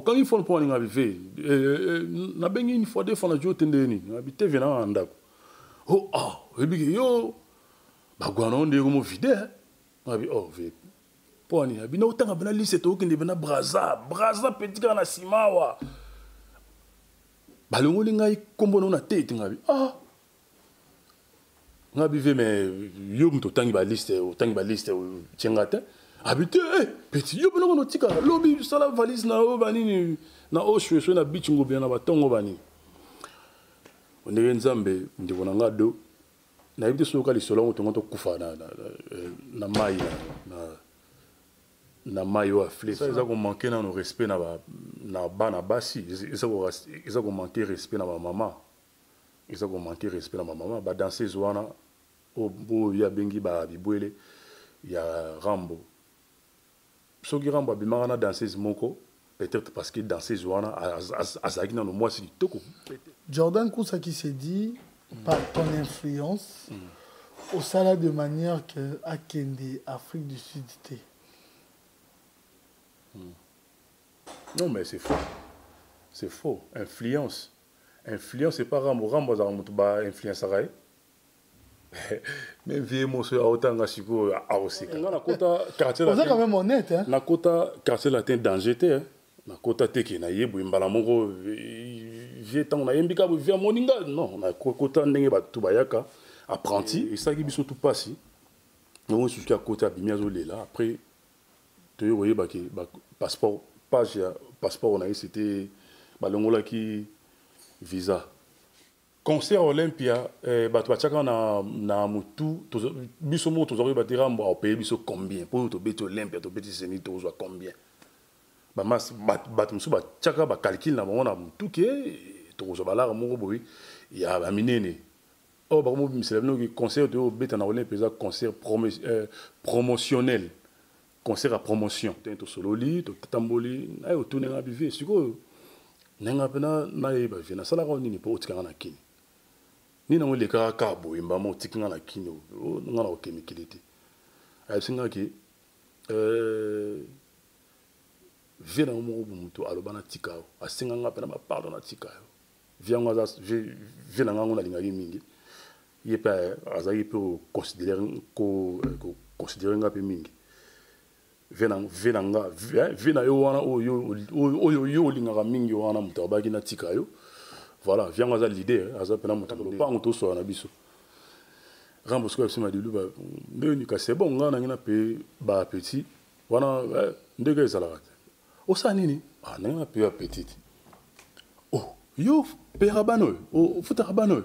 Quand il faut le point, il a fait. Na bengi une fois deux fois na jo tendeni. Na bité vena anda. Oh et puis yo ba gwana onde ko mo vide. Na bi ve. Poni abi na utanga bana liste to kende bana braza petit kana simawa. Balongo linga ikombo na tete ngabi. Ngabi ve mais yo mto tangi ba liste tiengata. Habité petit yo bana no tika lobi sala valise na o banini na o shweshwe na bichingo bien na batongo bani. Ondenge nzambe ndibona ngado na ibite soka li solo ngoto kufa na mai na mai wa flé ça ils ont manqué na no respect na bana basi ils ont manqué respect na ma maman ils ont manqué respect na ma maman ba danser zwana o bo ya bengi ba bibwele ya Rambo soki Rambo bimara na danseuse moko peut-être parce que danseuse wana azaki na no moi c'est toko. Jordan Kousa qui s'est dit par ton influence au sala de manière que Akende Afrique du Sud était. Non mais c'est faux. C'est faux. Influence c'est pas Rambo za mutu ba influence arae. Mais vieux monsieur a autant gasiko a aussi. Na kota quartier là. On est quand même honnête hein. Na kota quartier là danger te. Na kota teki na yebu mbala moko vieux temps na yembika bu vieux moninga non na kota ndenge ba tubayaka apprenti et ça qui biso tout passi. On jusqu'à kota bimiazo là après te voyez ba passeport page passeport on a eu c'était balongola qui visa. Concert Olympia, batchaka na mutu, biso mo tozori batira mbo au pays biso combien pour to beti Olympia to beti Zénith to zo combien. Ba mas bat musu batchaka ba calcul na mo na mutu ke to zo balara mo boyi ya ba minene. Oh ba mo misela no concert to beti na Olympia concert promotionnel. Concert à promotion. To sololi, to tamboli, ay o tourner na bivé, siko nenga pena na e ba vina sala ko ni po tika na kini. Ni na wole ka bo imba mo tikinga na kino o ngana o kemikilite ay singa ki vena mo mutu alobana tikao asinga ngapena ba pardon na tikao vianga za vena ngana na linga mingi yepa azaki po considérer considérer ngape mingi vena yo wana yo linga mingi wana mutu abaki na tikao. Voilà, viens à l'idée, à ça peine pas on tout soit en abisso. Rambo ce m'a dit c'est bon, on a payé ba petit. Voilà, ndege salarat. O ça nini? Ah n'a payé petit. Oh, yo perabano, o futarabano.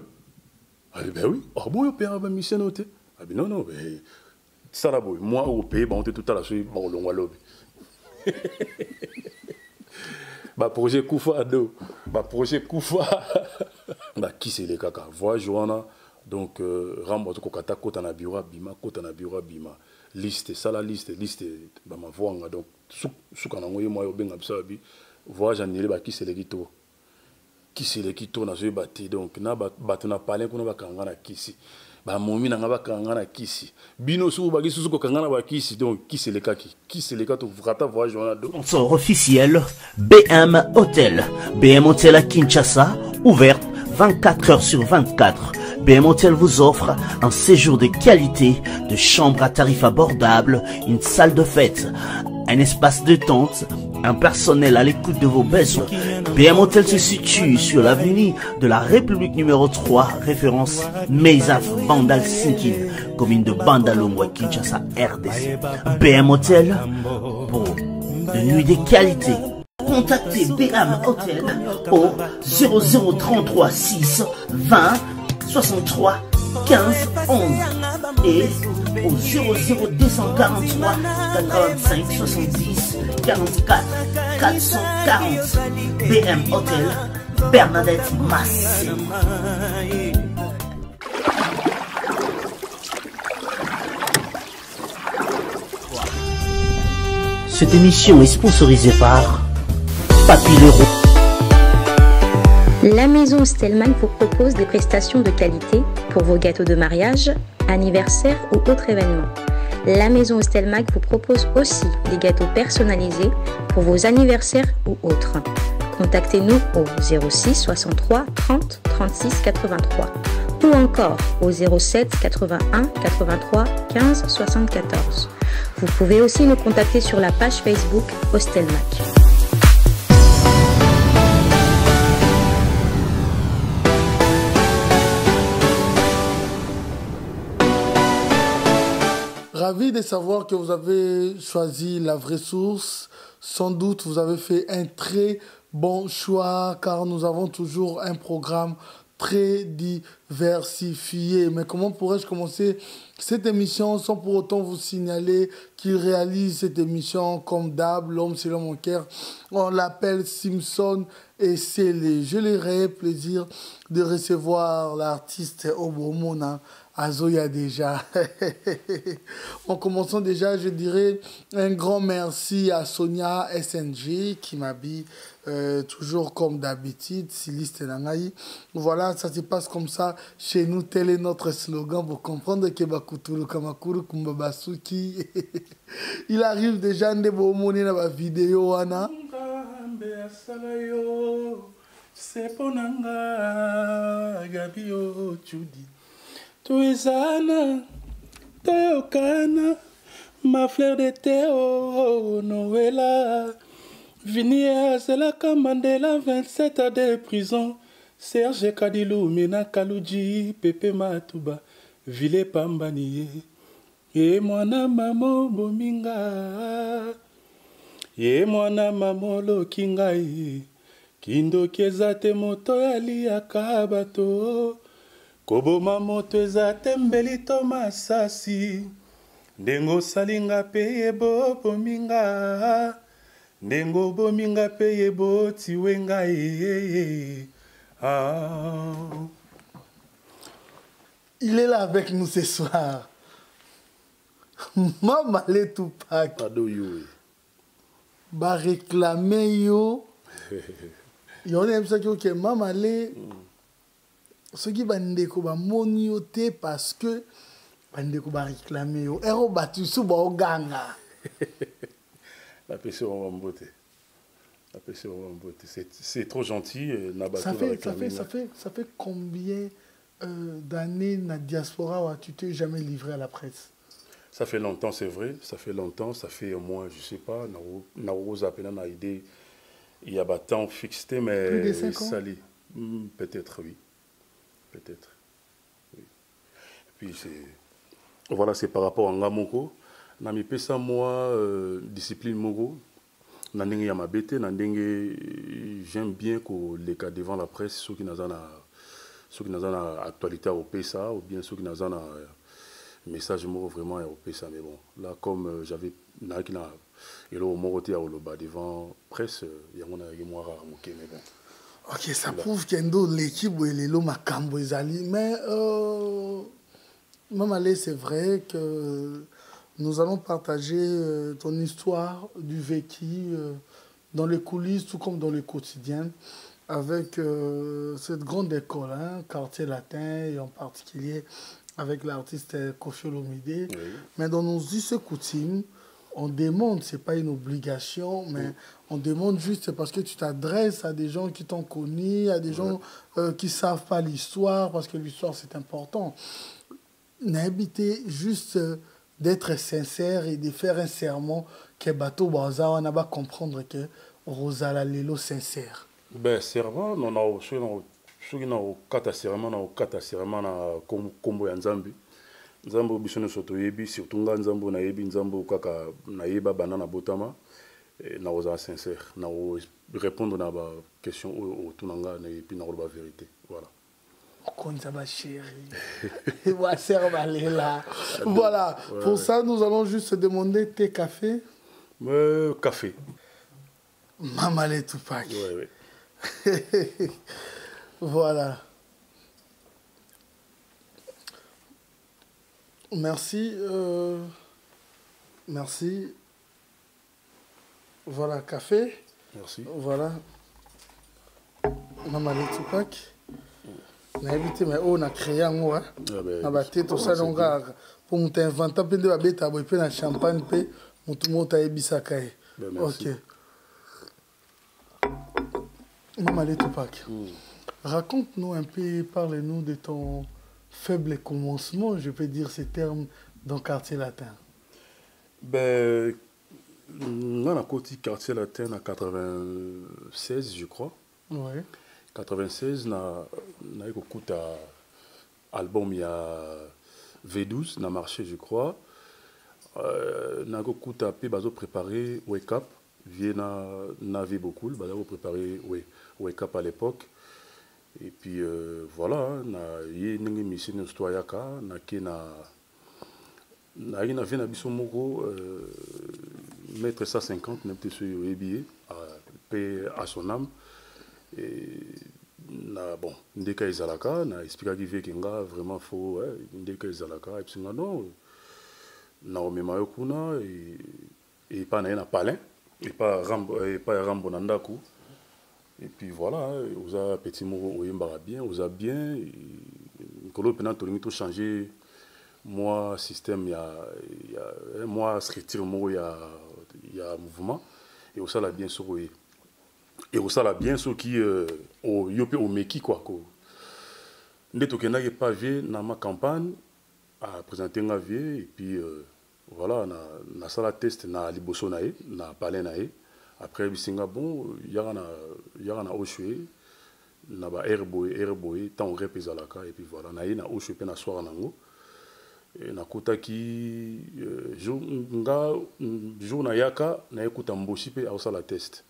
Ah ben oui, oh bon yo peraba missionoté. Ah ben non ben ça là boy, moi au pays ba on était tout à la suite bon long lobby. Bah projet Koufa ado bah projet Koufa bah qui c'est les kaka voix Joana donc Rambo to kokata kota na biro bima liste ça la liste bah ma voix donc suka na ngoye moi obenga bisabi voix janile bah qui c'est les kito na zo bati donc na bato na parler kuna bakanga na kisi ba momi na ngaba kanga na kisi bino su ba gisu ko kanga na ba kisi donc qui c'est les cas to vrata voix Joana do sponsor officiel BM Hotel à Kinshasa ouvert 24 heures sur 24. BM Hotel vous offre un séjour de qualité, de chambres à tarifs abordables, une salle de fête, un espace de tente, un personnel à l'écoute de vos besoins. BM Hotel se situe sur l'avenue de la République numéro 3, référence Meizaf Bandal Sinkin, commune de Bandalongwa, Kinshasa, RDC. BM Hotel pour de nuits de qualité. Contactez BM Hotel au 0033 6 20 63 15 11 et au 00243 85 70 44 440. BM Hotel, Bernadette Massé. Cette émission est sponsorisée par Papillero. La maison Stelman vous propose des prestations de qualité pour vos gâteaux de mariage, anniversaire ou autres événements. La maison Hostelmac vous propose aussi des gâteaux personnalisés pour vos anniversaires ou autres. Contactez-nous au 06 63 30 36 83 ou encore au 07 81 83 15 74. Vous pouvez aussi nous contacter sur la page Facebook Hostelmac. Ravi de savoir que vous avez choisi la vraie source. Sans doute, vous avez fait un très bon choix car nous avons toujours un programme très diversifié. Mais comment pourrais-je commencer cette émission sans pour autant vous signaler qu'il réalise cette émission comme d'hab, l'homme selon mon cœur. On l'appelle Simpson et Célé. Je l'aurai plaisir de recevoir l'artiste Obomona Azoya déjà. En commençant déjà, je dirais un grand merci à Sonia SNG qui m'habille toujours comme d'habitude, styliste Nangaï. Voilà, ça se passe comme ça chez nous. Tel est notre slogan pour comprendre que Bakuturu Kamakuru Kumbabasuki. Il arrive déjà de Bomoni dans ma vidéo, Anna. C'est pour Nanga Gabio Chudi. Tuizana, Toyokana, ma fleur d'été, oh, Noëlla. Vinia, c'est la Mandela, 27 ans de prison. Serge Kadilou, Mina Kalouji, Pepe Matuba, Ville Pambaniye. Et moi, maman Bominga. Et moi, maman Lokingaï. Kindo Kezate Moto Yali Akabato. Koboma moto ezate mbelito masasi ndengo salinga peye bo bominga ndengo bominga peye bo tiwenga Il est là avec nous ce soir. Mama le Tupac. Ba réclamer yo. Yo aime ça que Mama le ce qui va nous monioter parce que nous va réclamer yo ero batu sous ba oganga la personne va beauté la personne va beauté c'est trop gentil ça fait combien d'années na diaspora où tu t'es jamais livré à la presse? Ça fait longtemps, c'est vrai, ça fait longtemps, ça fait au moins, je sais pas, na rosa pena na idée il y a temps fixé mais plus de 5 ans? Peut-être oui. Peut-être. Oui. Et puis c'est. Voilà, c'est par rapport à Ngamoko. Nami pesa moi, discipline Mogo. Nandenge Yamabete, Nandenge. J'aime bien que les cas devant la presse, ceux qui n'ont pas actualité au PSA, ou bien ceux qui n'ont pas message Mogo vraiment au PSA. Mais bon, là, comme j'avais. Et là, au Moroté à Oloba devant presse, il y a un rare moqué, mais bon. Ok, ça prouve qu'il y a l'équipe où il est là, Makambo Ezali. Mais, Mamalé, c'est vrai que nous allons partager ton histoire du vécu dans les coulisses, tout comme dans le quotidien, avec cette grande école, hein, quartier latin, et en particulier avec l'artiste Koffi Olomide. Oui. Mais dans nos us et coutumes, on demande, ce n'est pas une obligation, mais on demande juste parce que tu t'adresses à des gens qui t'ont connu, à des gens qui ne savent pas l'histoire, parce que l'histoire c'est important. N'habitez juste d'être sincère et de faire un serment que Bato Baza, on va comprendre que Rosala Lelo sincère. Ben, serment, on a ceux qui ont quatre serments na combo ya Nzambi. Nzambo bisono soto yebi surtout nga nzambo na yebi nzambo kaka na yeba banana botama na oza sincère na répondre na ba question autour nanga na yebi na ba vérité voilà. Konza ba chéri. Wa serva lela. Voilà, pour ça nous allons juste se demander tes cafés. Café. Mama le Tupac. Ouais. Voilà. Merci. Merci. Voilà, café. Merci. Voilà. Maman le Tupac. On a évité, mais on a créé un mot. On a battu tout ça. pour monter inventer un peu de babette à boire un champagne pe monte à ebisakae. Merci. Ok. Maman Tupac. Raconte-nous un peu, parle-nous de ton faible commencement, je peux dire ces termes, dans le quartier latin. Ben, on a côté quartier latin en 96, je crois. Oui. 96, on a écouté album il y a V12, on a marché, je crois. On a écouté préparé Wake Up, Vienna Navi beaucoup, on a préparé Wake Up à l'époque. Et puis voilà, on a eu une mission de Stoyaka, on a eu un biso moko mettre 150 n'importe sur le billet paix à son âme et na bon ndeka izalaka na expliquer qui veut kinga vraiment faux ndeka izalaka et puis non na omema yokuna et pas na palin et pas rambo nandaku et puis voilà oza petit moko oyembara bien oza bien kolo pena to limito changer moi système moi structure moi il y a mouvement et au ça la bien sur et au ça la bien sur qui au yopé au meki quoi ndé to kena pas vu dans ma campagne à présenter un vie et puis voilà na sala test na liboso nae na palais nae après bisinga bon y a na oshwe na ba airboy tant repezalaka et puis voilà na oshwe pe na soir nango nakotaki jour na yaka na ekuta mboshi pe ausala test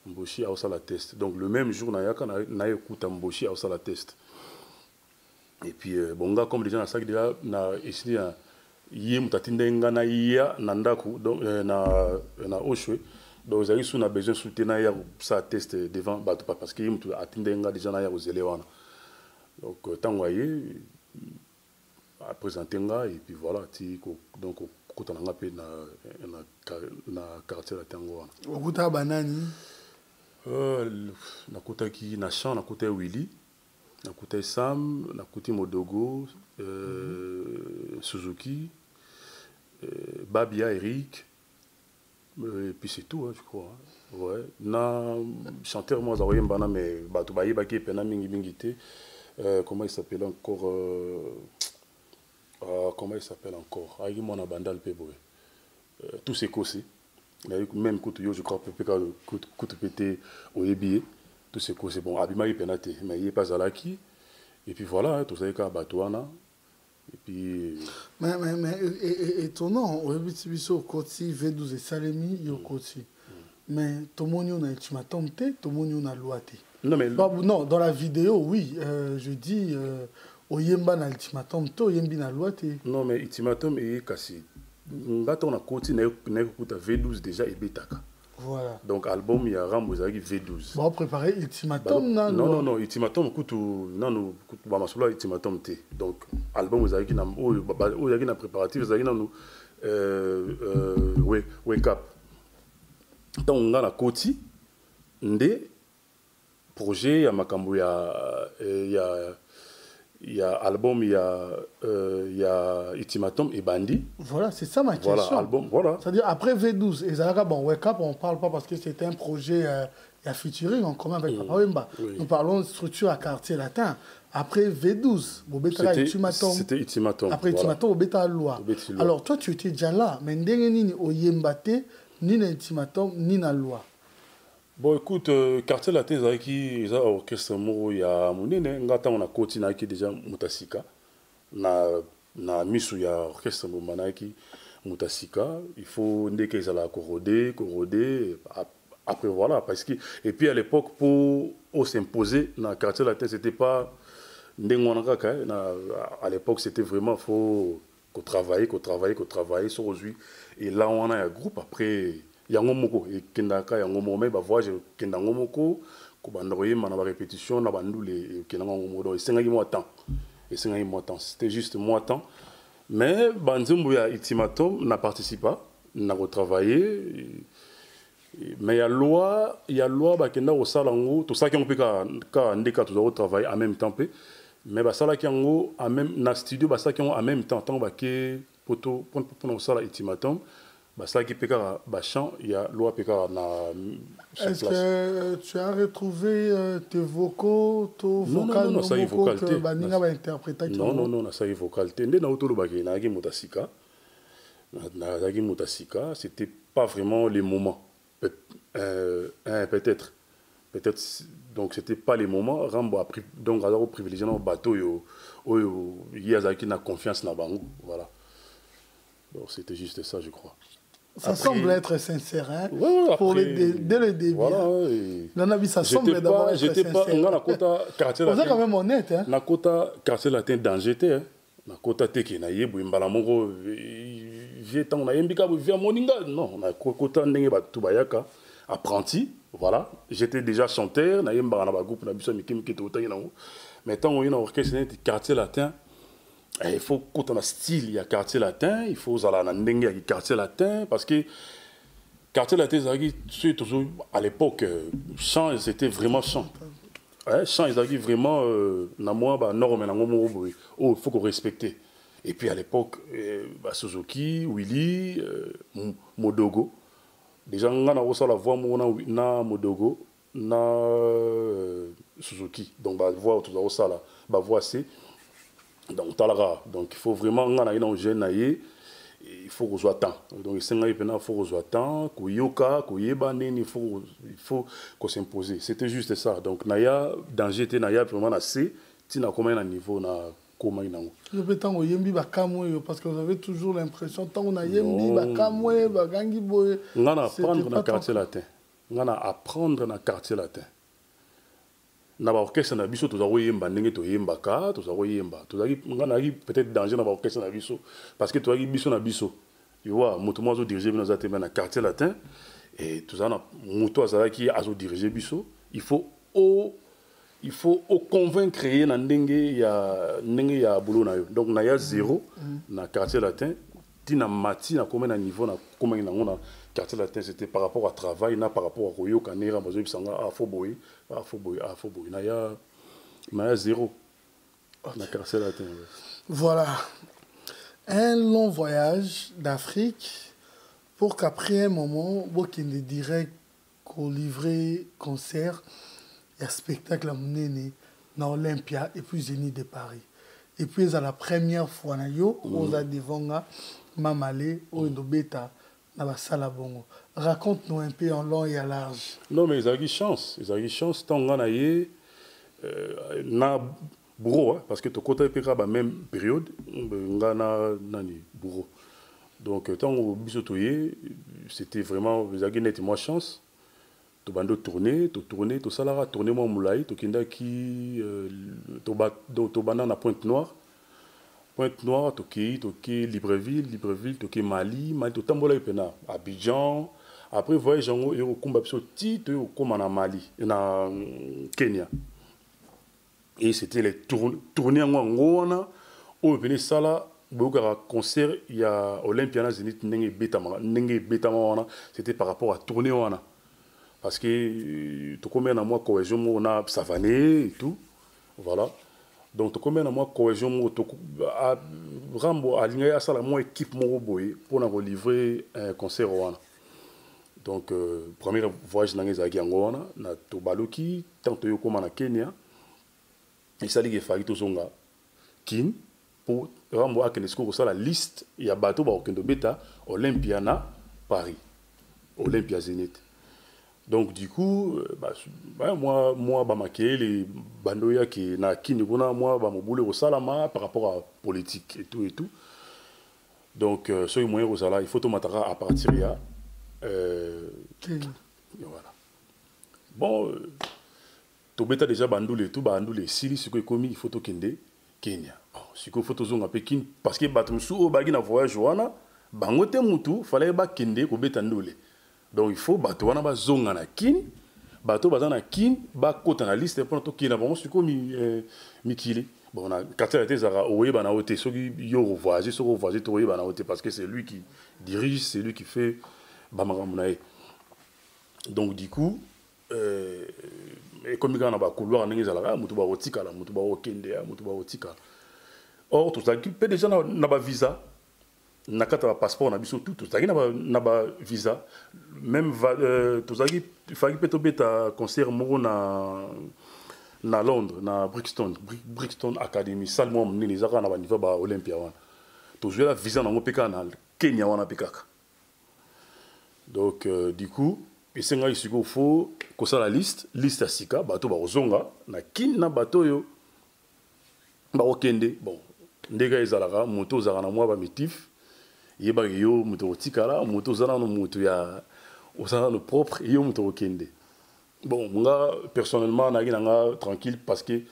mboshi ausala test donc le même jour na yaka na ekuta mboshi ausala test et puis bonga comme déjà na sac déjà na essayé yé mutatinda ngana ya na ndaku donc na oshwe donc ils ont na besoin soutenir ya ça test devant bato parce que yé mutinda nga déjà na ya ozele wana donc tant voyez à présenter et puis voilà donc quand on a appelé na quartier la tango okuta banani na kota ki na champ na kota Willy na kota Sam na kota Modogo Suzuki Babia Eric et puis c'est tout hein, je crois hein. Ouais na chanteur moi zaroye mbana mais bato bayeba ki pena mingi mingité comment il s'appelle encore comment il s'appelle encore Aïe mon abandal peboé tous ces cossés même quand je crois que pété au EBA tous ces cossés bon abima penate mais il est pas à l'acquis et puis voilà tout ça ka batouana et puis mais étonnant au Ebitibiso Koti V12 et Salemi yo Koti mais tomonio na ultimatomte tomonio na loate non mais non dans la vidéo oui je dis oyemba na ultimatum to yembi na loi te non mais ultimatum est cassé ngato na koti na kuta V12 déjà et betaka voilà donc album il y a Rambozaki V12 bon préparer ultimatum na non ultimatum kutu non kutu ba masula ultimatum te donc album ozaki na oyaki na préparatif ozaki na nous wake up donc nga na koti ndé projet ya makambo il y a album, il y a Ultimatum et Bandi. Voilà, c'est ça ma question. Voilà, album, voilà. C'est-à-dire, après V12, et Zalaka, bon, Wake Up, on ne parle pas parce que c'était un projet à featuring en commun avec Papa Wemba. Oui. Nous parlons de structure à quartier latin. Après V12, c'était Ultimatum. Après Ultimatum, Bobeta Loi. Alors, toi, tu étais déjà là, mais ni au Yembate, ni na Ultimatum, ni na Loi. Bon, écoute, quartier latin, il y a orchestre moro ya munene ngata on a continué qui déjà mutasika na misu ya orchestre manaki mutasika il faut ndeke ça la corroder après voilà parce que et puis à l'époque pour s'imposer dans quartier latin c'était pas ndengwana kaka à l'époque c'était vraiment faut qu'on travaille sur aujourd'hui et là on a un groupe après yango moko et kendaka yango moko mais ba voyage kendango moko ko bandoye mana ba répétition na bandule kendango moko et senga mo temps c'était juste moi temps mais banzumbu ya Ultimatum n'a participé n'a retravaillé mais il y a loi ba kenda au salango tout ça qui on peut ka ndeka tout travailler en même temps mais basalaki yango en même na studio basalaki yango en même temps tant bake poto pour osala ultimatum basalaki mpe kaka bachant ya loi mpe kaka na est-ce que tu as retrouvé tes vocaux to vocal non ça y vocal te baninga ba interpréter non ça y vocal te nde na otolobaki na ki motasika c'était pas vraiment les moments peut-être donc c'était pas les moments Rambo a pris donc alors privilégié dans bateau il y a qui n'a confiance na bango voilà donc c'était juste ça je crois. Ça après, semble être sincère, hein, ouais, pour après, dès le début. Voilà, hein. Ça semble d'abord être sincère. Na kota quartier latin. Vous êtes quand même honnête, hein. Na kota quartier latin danger te, hein. Na kota teke na yebu mbala moko vietan na yembika bu via moninga non, na kota ndenge ba tubayaka apprenti, voilà. J'étais déjà chanteur, na yembaka na ba groupe na biso mikimi ke to tangi nango. Mais tant on y na orchestre quartier latin. Il faut qu'on ait un style, il y a quartier latin, il faut aller à quartier latin, parce que quartier latin, à l'époque, chant, c'était vraiment chant. Chant, ils avaient vraiment, il faut qu'on respecte. Et puis à l'époque, Suzuki, Willy, Modogo, déjà, on a la voix, na Modogo, na Suzuki. Donc, la voix, la voix, c'est. Donc il faut vraiment il faut qu'on soit temps donc il faut qu'on soit temps il faut qu'on s'impose c'était juste ça donc naya danger te naya vraiment assez tina combien niveau na comment il nango je peux tant yembi ba kamwe parce que vous avez toujours l'impression tant on a yembi ba kamwe ba gangi boy ngana apprendre na quartier latin ngana apprendre na quartier latin na ba orchestre na biso tozako yemba ndenge toyembaka tozako yemba tozaki ngana peut-être danger na ba orchestre na biso parce que tozaki biso na biso tu vois moto mo azo diriger bino za temba na quartier latin et tozana moto azalaki azo diriger biso il faut convaincre na ndenge ya boulot na yo donc na ya zéro na quartier latin tina mati na combien na niveau na combien na ngona quartier latin c'était par rapport à travail na par rapport à Royo Kanera bazo bisanga afoboy na ya zéro na quartier latin. Voilà un long voyage d'Afrique pour qu'après un moment bokende direct qu'on livrer concert et spectacle à Mounene na Olympia et puis Zénith de Paris et puis à la première fois na yo oza devant Mamale au Ndobeta. Raconte-nous un peu en long et en large. Non, mais ils ont eu chance. Tant qu'on a eu na bureau, parce que tu côté la même période, on a bureau. Donc, tant que c'était vraiment, ils ont eu nettement chance. Tu vas tourner, tu salara tourner mon moulay, tu kinda qui, tu vas na Pointe-Noire. Pointe-Noire, Toki, Libreville, Toki Mali, Totambola et Pena, Abidjan. Après, voyage en haut, il y a un combat petit, il y a un Mali, na Kenya. Et c'était les tournées en haut, où il y a un concert, il y a Olympia, Zénith, Nenge Betama, c'était par rapport à tourner. Parce que, tu connais, moi, cohésion, on a Savané et tout. Voilà. Donc, combien de mois cohésion Rambo a ligné à ça la moi équipe pour nous livrer un concert. Donc, premier voyage dans les Aguiangona, na Tobaluki, tant que yo comme na Kenya, et ça dit que Zonga, Kin pour Rambo a kenesko ça la liste il y a bateau ba okendo beta Olympia na Paris, Olympia Zénith. Donc du coup, moi, les bandoya qui na kini kuna moi, mo boule au salama par rapport à politique et tout. Donc ce moyen au sala, il faut tout matara à partir ya. Voilà. Bon, to beta déjà bandoule sili ce que commis il faut to kende Kenya. Ce que faut to zonga Pékin parce que batumsu au bagi na voyage wana, bangote mutu fallait ba kende ko beta ndole. Donc il faut bateau wana ba zonga na kin bateau bazana kin ba kota na liste pour to kina bon c'est comme mikili bon na quartier était zara oye bana oté soki yo voyager to oye bana oté parce que c'est lui qui dirige, c'est lui qui fait ba makamuna. Donc du coup et comme il y a un couloir ndenge ezalaka mutu ba otika la mutu ba okende ya mutu ba otika. Or tout ça qui peut déjà na ba visa na kata passeport na biso tout ça qui na ba visa même tout ça qui faki peut beta concert moko na Londres na Brixton Academy salle mo mnini zaka na ba niveau ba Olympia wana toujours la visa na ngopeka na Kenya wana pekaka. Donc du coup et c'est nga isiko faut que ça la liste à sika bato ba ozonga na kin na bato yo ba okende bon ndega ezalaka moto zaka na mwa ba mitif yeba yo moto otikala moto zana no moto ya osana no propre yo moto okende. Bon nga personnellement na nga tranquille parce que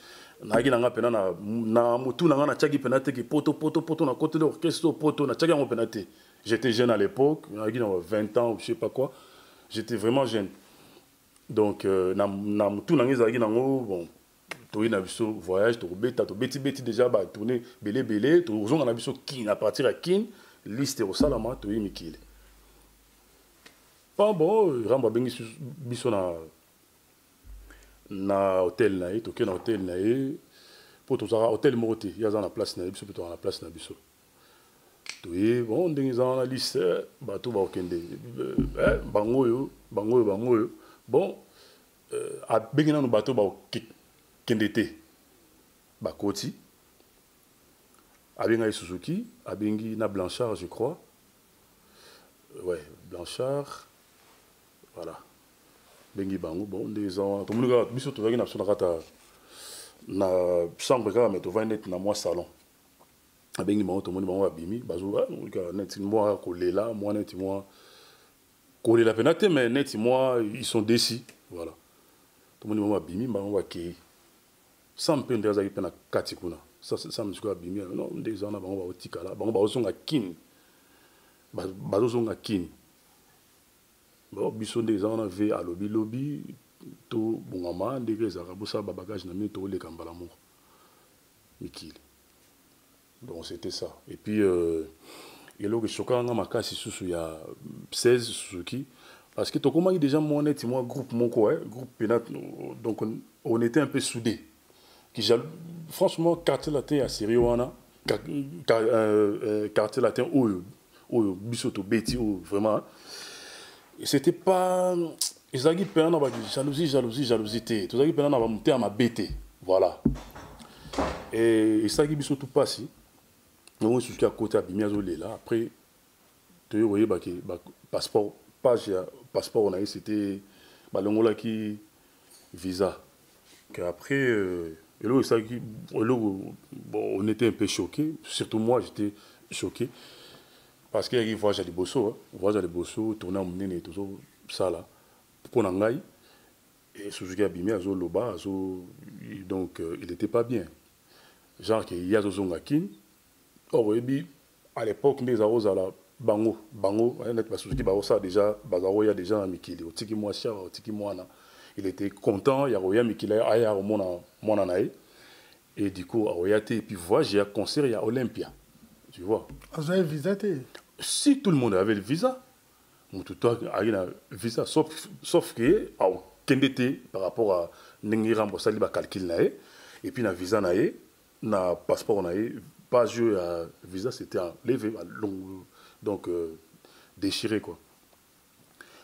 na nga pena na motu na nga na tchaki pena te ki poto na côté de l'orchestre poto na tchaki ngo pena te. J'étais jeune à l'époque, na 20 ans ou je sais pas quoi. J'étais vraiment jeune. Donc na motu na nga zaki nango bon toyi na biso voyage to beti déjà ba tourner belé to zonga na biso kin à partir à kin liste au salama toyi mikile. Pas bon ramba bengi biso na hôtel na to ke na hôtel na pour to sara hôtel moté ya za na place na biso plutôt na place na biso. Toyi bon ndenge za na liste ba to ba okende bango yo bon a bengi na no bato ba kendete bakoti abenga Suzuki abengi na Blanchard je crois ouais Blanchard voilà bengi bango bon des ans tout le monde biso to vaki na so na chambre ka mais to va net na moi salon abengi bango to monde bango abimi bazo net moi kolela moi net moi kolela penate mais net moi ils sont décis voilà tout le monde bango abimi bango akei sans peine de razaki pena katikuna ça me suis abimi non des ans bango ba otikala bango ba osonga kin bazosonga kin bon biso des ans on ve à lobby to bongama ndeke za kabusa ba bagage na mi to le kambala mo mikili donc c'était ça et puis et là que chokanga makasi susu ya 16 Suzuki parce que to comment déjà moi net moi groupe moko groupe penat donc on était un peu soudés qui franchement quartier latin à Siriwana quartier latin ou bisoto beti ou vraiment et c'était pas ezaki pena na ba jalousie tout ça qui pena na ba monter à ma bête voilà et ça qui bisoto passi on se jusqu'à côté abimia zolela après tu voyez ba passeport page passeport on a eu c'était balongola qui visa que après et là, on était un peu choqués, surtout moi j'étais choqué, parce qu'il y a eu voyage à Liboso, tourner en Mnene et tout ça là, pour Nangaï, et Suzuki Abimi, Loba, donc il n'était pas bien. Genre qu'il y a Zongakin, or à l'époque, les arros à la Bango, Suzuki Barossa déjà, Bazaro, il y a déjà un Mikili, au Tiki Moacha, au Tiki Moana. Il était content, il y a Roya Mikila, il y a mon anaï. Et du coup, et puis voilà, j'ai un concert, il y a Olympia. Tu vois. Vous avez visité? Si tout le monde avait le visa, tout le visa, sauf que, par rapport à Nengiram Bossali, calcul naé, et puis, na visa naé, na passeport naé, pas jeu à visa, c'était levé, donc déchiré quoi.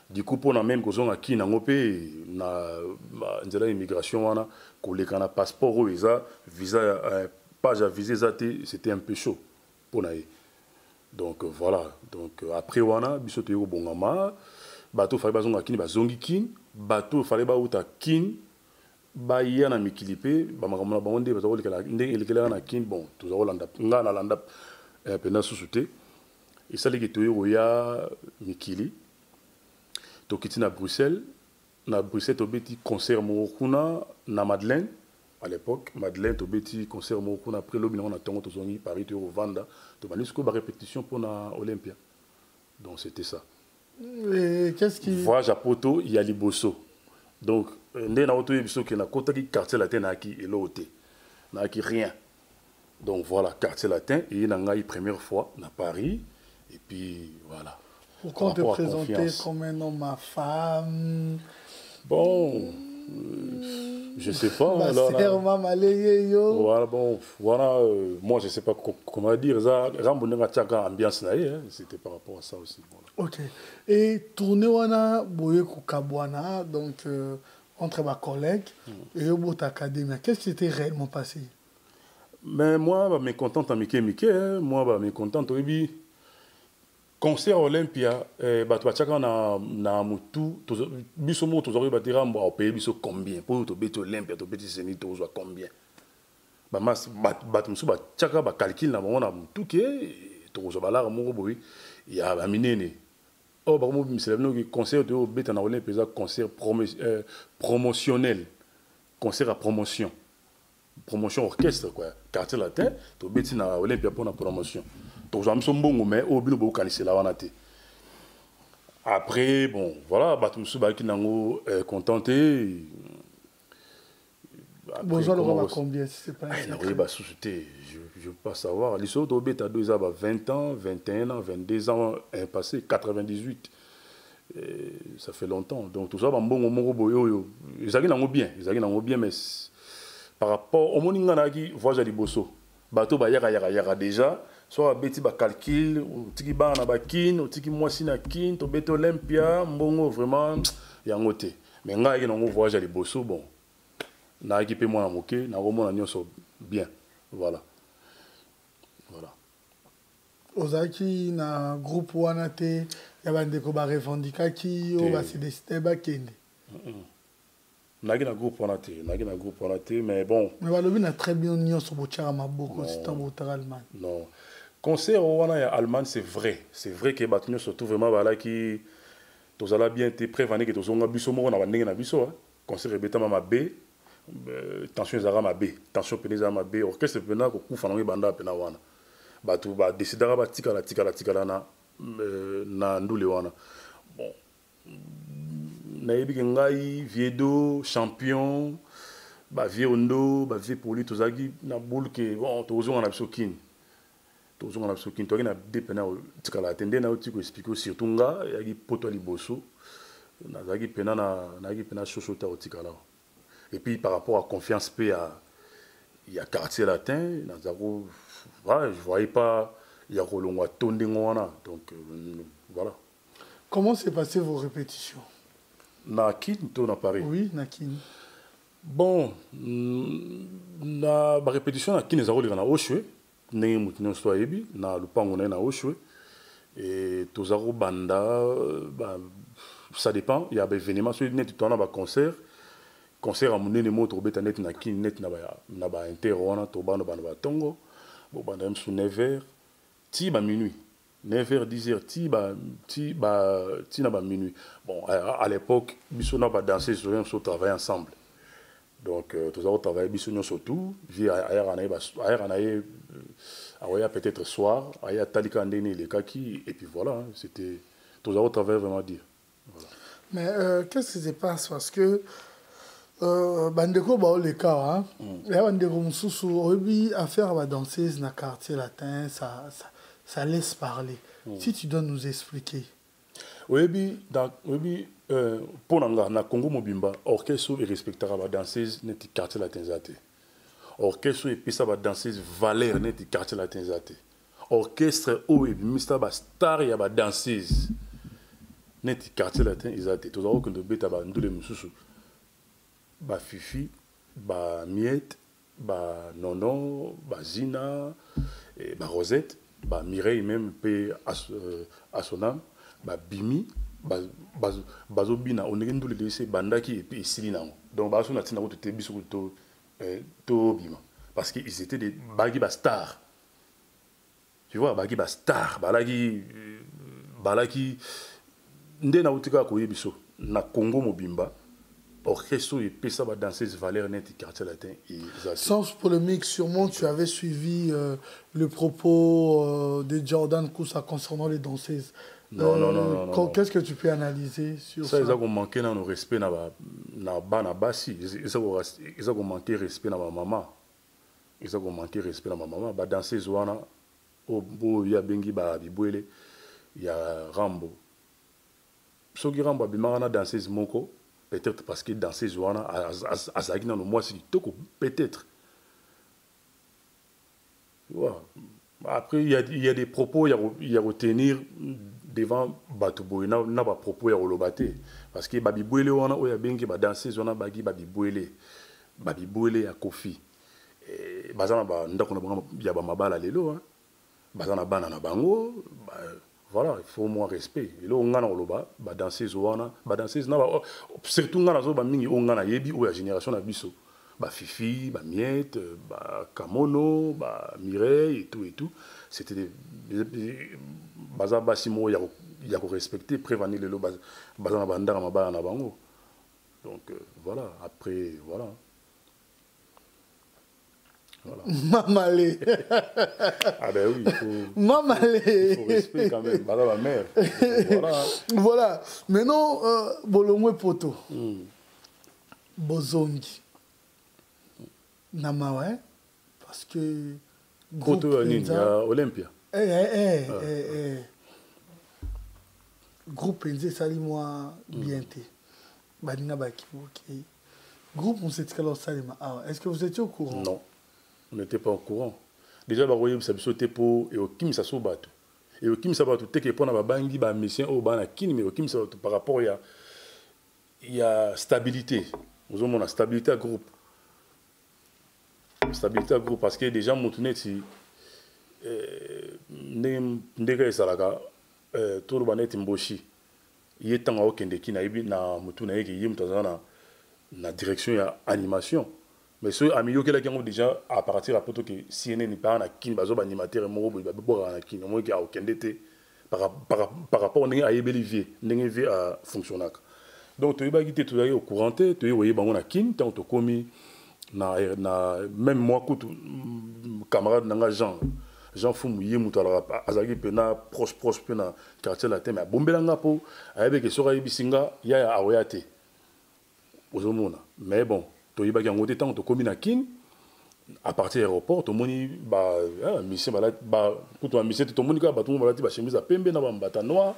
Du coup, pour même que à qui n'a pas immigration, qu'on a passeport ou visa, page à viser, c'était un peu chaud pour nous. Donc voilà. Donc après, on a bisoté au Bongama, bateau fallait pas zonga kin, bazongi kin, bateau fallait pas outa kin, ba yana mikilipe, ba makamona bonde, bateau le na kin, bon, tout ça Hollanda, nga na landa pena sous-souté. Et ça les getoyo oya mikili. Tokiti na Bruxelles tobeti concert Morokuna na Madeleine à l'époque Madeleine tobeti concert Morokuna après l'objet on a tongo tozongi Paris to Vanda to banisco ba répétition pour na Olympia donc c'était ça. Et qu'est-ce qui voyage à Poto il y a Liboso donc ndé na auto biso ki na kota ki quartier latin na ki eloté na ki rien donc voilà quartier latin et na ngai première fois na Paris et puis voilà. Pourquoi te présenter comme un homme à femme? Bon, Je sais pas. Voilà, bon, voilà, moi je sais pas comment dire. Ambiance, c'était par rapport à ça aussi. Voilà. Ok. Et tourner wana boye kukabwana donc entre ma collègue et au bout académie. Qu'est-ce qui s'était réellement passé? Mais moi, bah, mécontente à Mickey, moi, bah, mécontente, oui, concert Olympia, bah, tu vas checker na mutu, biso mo, tu vas battre au pays, biso combien, pour tu bêtes Olympia, tu bêtes Zénith, tu vas combien. Bah, mas, bah, tu vas checker, bah, calcul, na, on a mutu, qui tu vas là, mon boy, il y a un miné. Oh, bah, moi, c'est le concert, tu vas bêtes na Olympia, concert promotionnel, concert à promotion. Promotion orchestre quoi quartier latin to beti na Olympia pour la promotion donc j'aime son bon mais au bilo beaucoup cancer là on après bon voilà bah tout ça qui nango contenté bonjour le va combien si c'est pas oui bah société je veux pas savoir les autres au beta 2 ans 20 ans 21 ans 22 ans passé 98 ça fait longtemps donc tout ça bah bon mon boyo ils nango bien mais par rapport au moninga nagi voyage de bosso bateau ba yaka déjà soit beti ba calcul tiki ba na ba kin tiki mwasi na kin to beto Olympia mbongo vraiment yango te mais ngai na ngo voyage de bosso bon nagi pe moi na moke na ko mona nyonso bien voilà ozaki na groupe wana te ya bandeko ba revendica ki o ba se décider ba kende nagi na groupe wana te mais bon mais balobi na très bien nyonso bochara maboko c'est un botar Allemagne non concert wana ya Allemagne c'est vrai que batunyo surtout vraiment bala ki tozala bien te prévenir que tozonga biso moko na bandenge na biso concert ebetama mabe tension ezara mabe tension pene ezara mabe orchestre pena ko kufa na banda pena wana batu ba décidera ba tikala na ndule wana bon nayebi ke ngai viedo champion ba vie ondo ba vie poli tozaki na boule ke bon tozonga na biso kin toki na depena tikala atende na otiko expliquer surtout nga yaki poto liboso nazaki pena na chochota otikala et puis par rapport à confiance pe il y a quartier latin nazako voilà je voyais pas il y a kolongwa tondengo wana donc voilà. Comment s'est passé vos répétitions? Na kin to na Paris. Oui, na kin. Bon, na ba répétition na kin ezako lika na Oshwe, ndenge mutu nyonso ayebi na lupango na Oshwe et tozako banda ba ça dépend, il y a ba événement so net to na ba concert à monene moto beta net na kin net na ba intero wana to bana ba tongo bo banda même sous 9h ti ba minuit 9h 10h ti na ba minuit bon à l'époque biso na ba danser sur travailler ensemble donc tous avons travaillé biso nyonso surtout vi ailleurs aya peut-être soir aya talika ndene le kaki et puis voilà c'était tous avons travaillé vraiment dire voilà. Mais qu'est-ce qui se passe parce que bandeko ba le cas ya bandeko mususu obi affaire ba danseuse na quartier latin ça laisse parler. Si tu dois nous expliquer. Oui, pour na Congo Mobimba, orchestre et respectera la danseuse n'est quartier latin zate. Orchestre et pisa ba danseuse valeur n'est quartier latin zate. Orchestre ou et mista ba star ya ba danseuse n'est quartier latin zate. Tous avons que de beta ba ndule mususu. Ba fifi, ba miette, ba nono, ba zina, et ba rosette. Bah Mireille même pe à son âme bah bimi bazobina on est ndule laisser bandaki et puis silina donc baso na tina te biso to bima parce que ils étaient des bagi stars tu vois bagi star balaki ndena utika ko yebiso na Congo Mobimba orchestre et pesa ba danseuse valeur net quartier latin et sans polémique sûrement tu avais suivi le propos de Jordan Koussa concernant les danseuses. Non. Qu'est-ce que tu peux analyser sur ça? Ça ils ont manqué dans le respect na bana basi ils ont manqué respect na ma maman. Ils ont manqué respect na ma maman ba danseuse wana o ya bengi ba bibwele ya Rambo. Soki Rambo bimana danseuse moko peut-être parce que dans ces jours-là azalaki nano mwasi kitoko peut-être. Voilà. Après, il y a des propos, il y a retenir devant Batouboy, n'a pas propos à relobate. Parce que Babi Bouele, on a bien dans ces zones, Babi Bouele à Kofi. Bazana, il y a Mabala Lelo, Bazana Banana Bango, voilà, il faut moins respect. Et là, on a dans ces zones, surtout on a on yebi ou la génération Abisso. Fifi, Miette, Kamono, Mireille et tout. C'était des Bazabasimo, il y a respecté, prévenir les lots, Bazanabanda, Mabana, Nabango. Donc voilà, après, voilà. Mamalé. Ah ben oui, il faut. Mamalé. Il faut respect quand même, Bazaba mère. Voilà. Voilà. Maintenant, Bolomwe Poto. Bozongi. Nama, ouais. Parce que. Poto à Olympia. Groupe Penze, sali moi bien té. Badina Baki, ok. Groupe, on s'est dit salima. Est-ce que vous étiez au courant? Non, on n'était pas au courant. Déjà, bah voyez, ça sauté pour et au Kim ça saubatu. Et au Kim ça va tout te que pour na bangi ba mission au bana kin mais au Kim ça par rapport il y a stabilité. Nous avons la stabilité à groupe. Stabilité à groupe parce que déjà mon tourné si ndeka salaka tout le banet mboshi. Il est temps à aucun de qui na ibi na mutuna yeki yim tazana na direction ya animation. Mais ceux amis qui ont déjà à partir à poto que CNN n'est pas en kin bazo animateur mo bo ba bo en kin mo ki a aucun d'été par rapport à Ebelivier n'engé à fonctionner. Donc tu vas quitter tout au courant tu voyez bango na kin tant to komi na même moi coup camarade nanga Jean Fumu Yemuto alors azagi pena proche pena quartier latin mais bombelanga po avec que sora ibisinga ya aoyate ozomona mais bon to yibaki ngote tant to komi na kin à partir aéroport to moni ba mission ba kuto mission to moni ka ba to moni ba chemise a pembe na ba mbata noir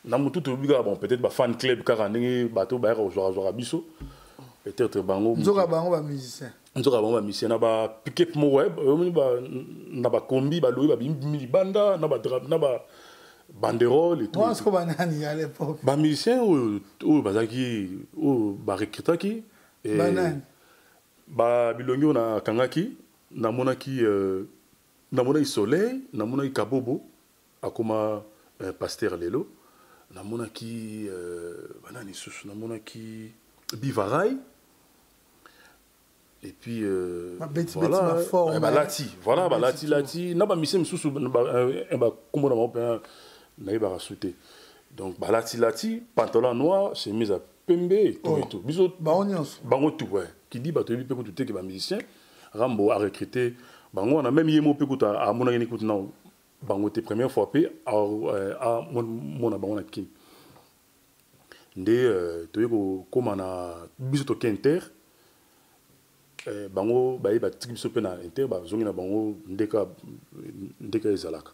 na mutu to biga bon peut-être ba fan club car ndenge bato ba ra jouer biso peut-être bango nzoka bango ba musicien nzoka bango ba musicien na ba pick-up mo web na ba kombi ba loyi ba bimbi banda na ba drap na ba banderole et tout. Moi ce que banani à l'époque ba musicien ou bazaki ou ba recrutaki banani ba bilongi na kangaki na monaki soleil na monaki kabobo akoma pasteur lelo na monaki banani susu na monaki bivarai et puis voilà lati na ba misem susu ba kombo na mopin na ba rasuté donc ba lati pantalon noir chemise à pembe tout biso bango tout ouais qui dit ba to bi pe ko tout que ba musicien Rambo a recruté bango na même yemo pe ko ta a mona ni ko na bango te première fois pe a mona bango na kin nde to yeko koma na biso to Kenter bango ba biso pe na Inter ba zongi na bango ndeka ezalaka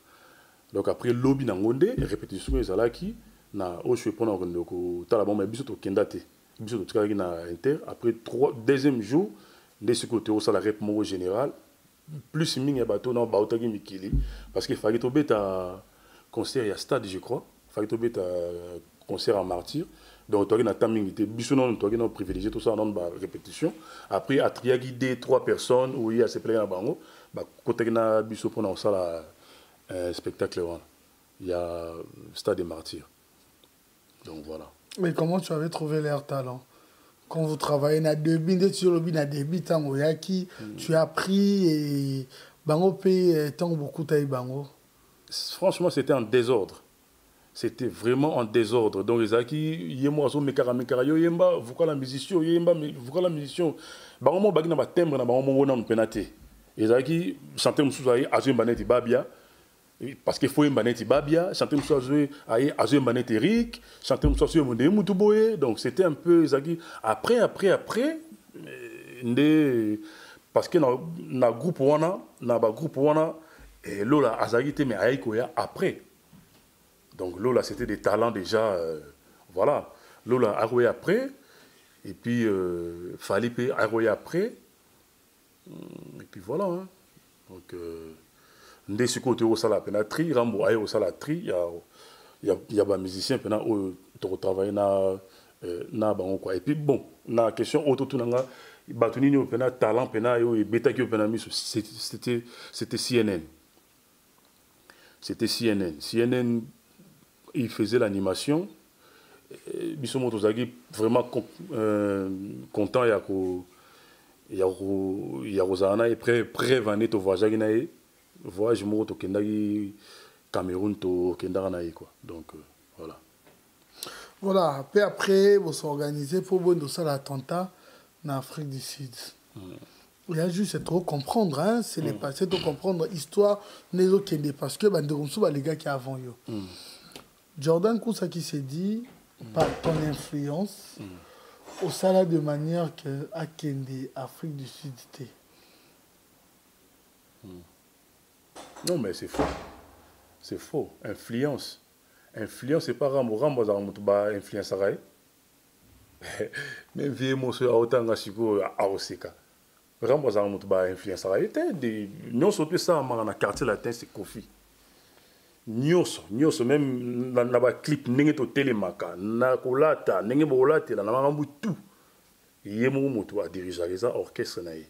donc après lobby na ngonde répétition ezalaki na oshwe pona ko tala bon biso to kendate biso to tukaki na Inter après deuxième jour nde sécurité au salaire mo général plus mingi bato na bautaki mikili parce que fallait to beta concert ya stade je crois fallait to beta concert en martyr donc toi na timing était biso non toi na privilégié tout ça dans ba répétition après à triagi des 3 personnes où il y a ces plans bango ba côté na biso pona au sala spectacle il y a stade des martyrs. Donc voilà. Mais comment tu avais trouvé leur talent? Quand vous travaillez na débit sur le bina débit tango yaki, tu as appris et bango paye tant beaucoup taille bango. Franchement, c'était en désordre. C'était vraiment en désordre. Donc les aki yemo aso mekara yo yemba vuka la musicien yemba vuka la musicien. Bango mo bagi na ba timbre na bango mo na penate. Les aki chanter mususu ayi azo mbaneti babia. Parce qu'il faut une banette babia, chanter une chose à une banette Eric, chanter une chose de Moutuboye, donc c'était un peu après parce que na groupe wana et Lola azagité mais aïko ya après. Donc Lola c'était des talents déjà voilà, Lola a joué après Et puis, fallait arroyer après. Et puis voilà. Hein. Donc, dès ce côté au salaire, il y a tri, Rambo aille au salaire tri, il y a des musiciens qui travaillent dans quoi. Et puis bon, la question autour Batuni au talent et bêta qui c'était CNN. C'était CNN. CNN, il faisait l'animation. Bisomo Tozagi vraiment content il y a Rosana et prêt vaner to voyage nae voyage mo to kendagi Cameroun to kendara nae quoi. Donc voilà. Voilà, puis après vous s'organisez pour bon ça l'attentat en Afrique du Sud. Il y a juste trop comprendre hein, c'est les passés de comprendre histoire les autres parce que les gars qui avant yo. Jordan Kousa qui s'est dit par ton influence, au salaire de manière que à Kende, Afrique du Sud, Non, mais c'est faux. C'est faux. Influence. Influence, c'est pas Rambo. Rambo, ça va influence. Même vieux monsieur, autant que à Oseka. Rambo, ça va influence. Nous sommes ça dans le quartier latin, c'est Kofi. Nyoso même na ba clip ndenge to telemaka na kolata ndenge bolata na makambu tout yemo moto a diriger les orchestre na ye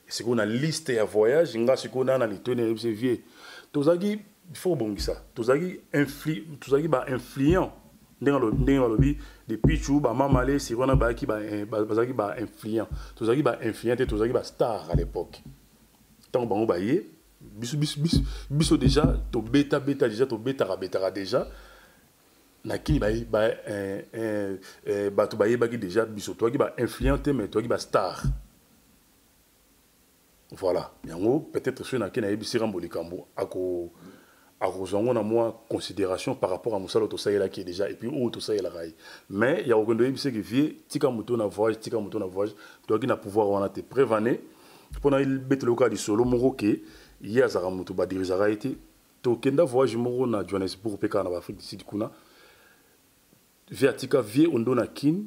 c'est qu'on a liste ya voyage nga siko na litone c'est vieux tozaki il faut bongisa tozaki ba influent ndenge lobi depuis tu ba mamale c'est wana ba ki ba bazaki ba influent tozaki ba influent et tozaki ba star à l'époque tant bango ba ye biso déjà to beta déjà to beta déjà na kini bato bayebaki déjà biso toi qui ba influencer mais toi qui ba star voilà yango peut-être sur na kina yebisi Rambo likambo ako zongo na moi considération par rapport à musalo to sayela qui est déjà et puis ou to sayela rai mais ya okondo yebisi que vie tika moto na voyage toi qui na pouvoir wana te prévaner pour na il bete local du solo moroké il y a ça mutu ba dirigeara été to kenda voyage moro na Johannesburg peka na Afrique du Sud kuna viatika vie ondo na kin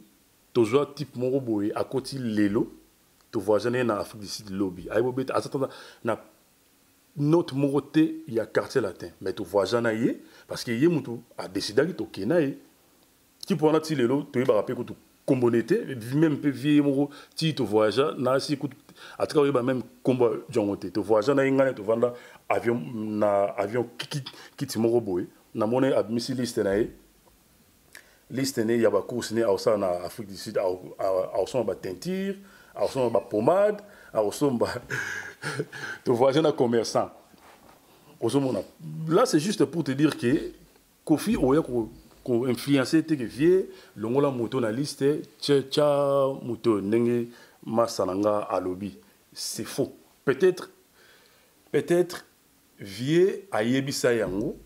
to zo type moro boye à côté lelo to voyage na Afrique du Sud lobby ay bo beta atata na notre moroté il y a quartier latin mais to voyage na yé parce que yé mutu a décidé to kena yé qui pour na ti lelo to ba rappeler ko to combonete même peu vie moro ti to voyage na si ko à travers le même combat jongote to voyage na ingane to vanda avion qui timoro boy na monnaie admisi liste ne ya ba course ne au na Afrique du Sud au son ba teinture au son ba pommade au son ba to voyage na commerçant là c'est juste pour te dire que Kofi oya ko influencer te que vie longola moto na liste cha moto ndenge masananga à lobby c'est faux peut-être vieux ayebisa yango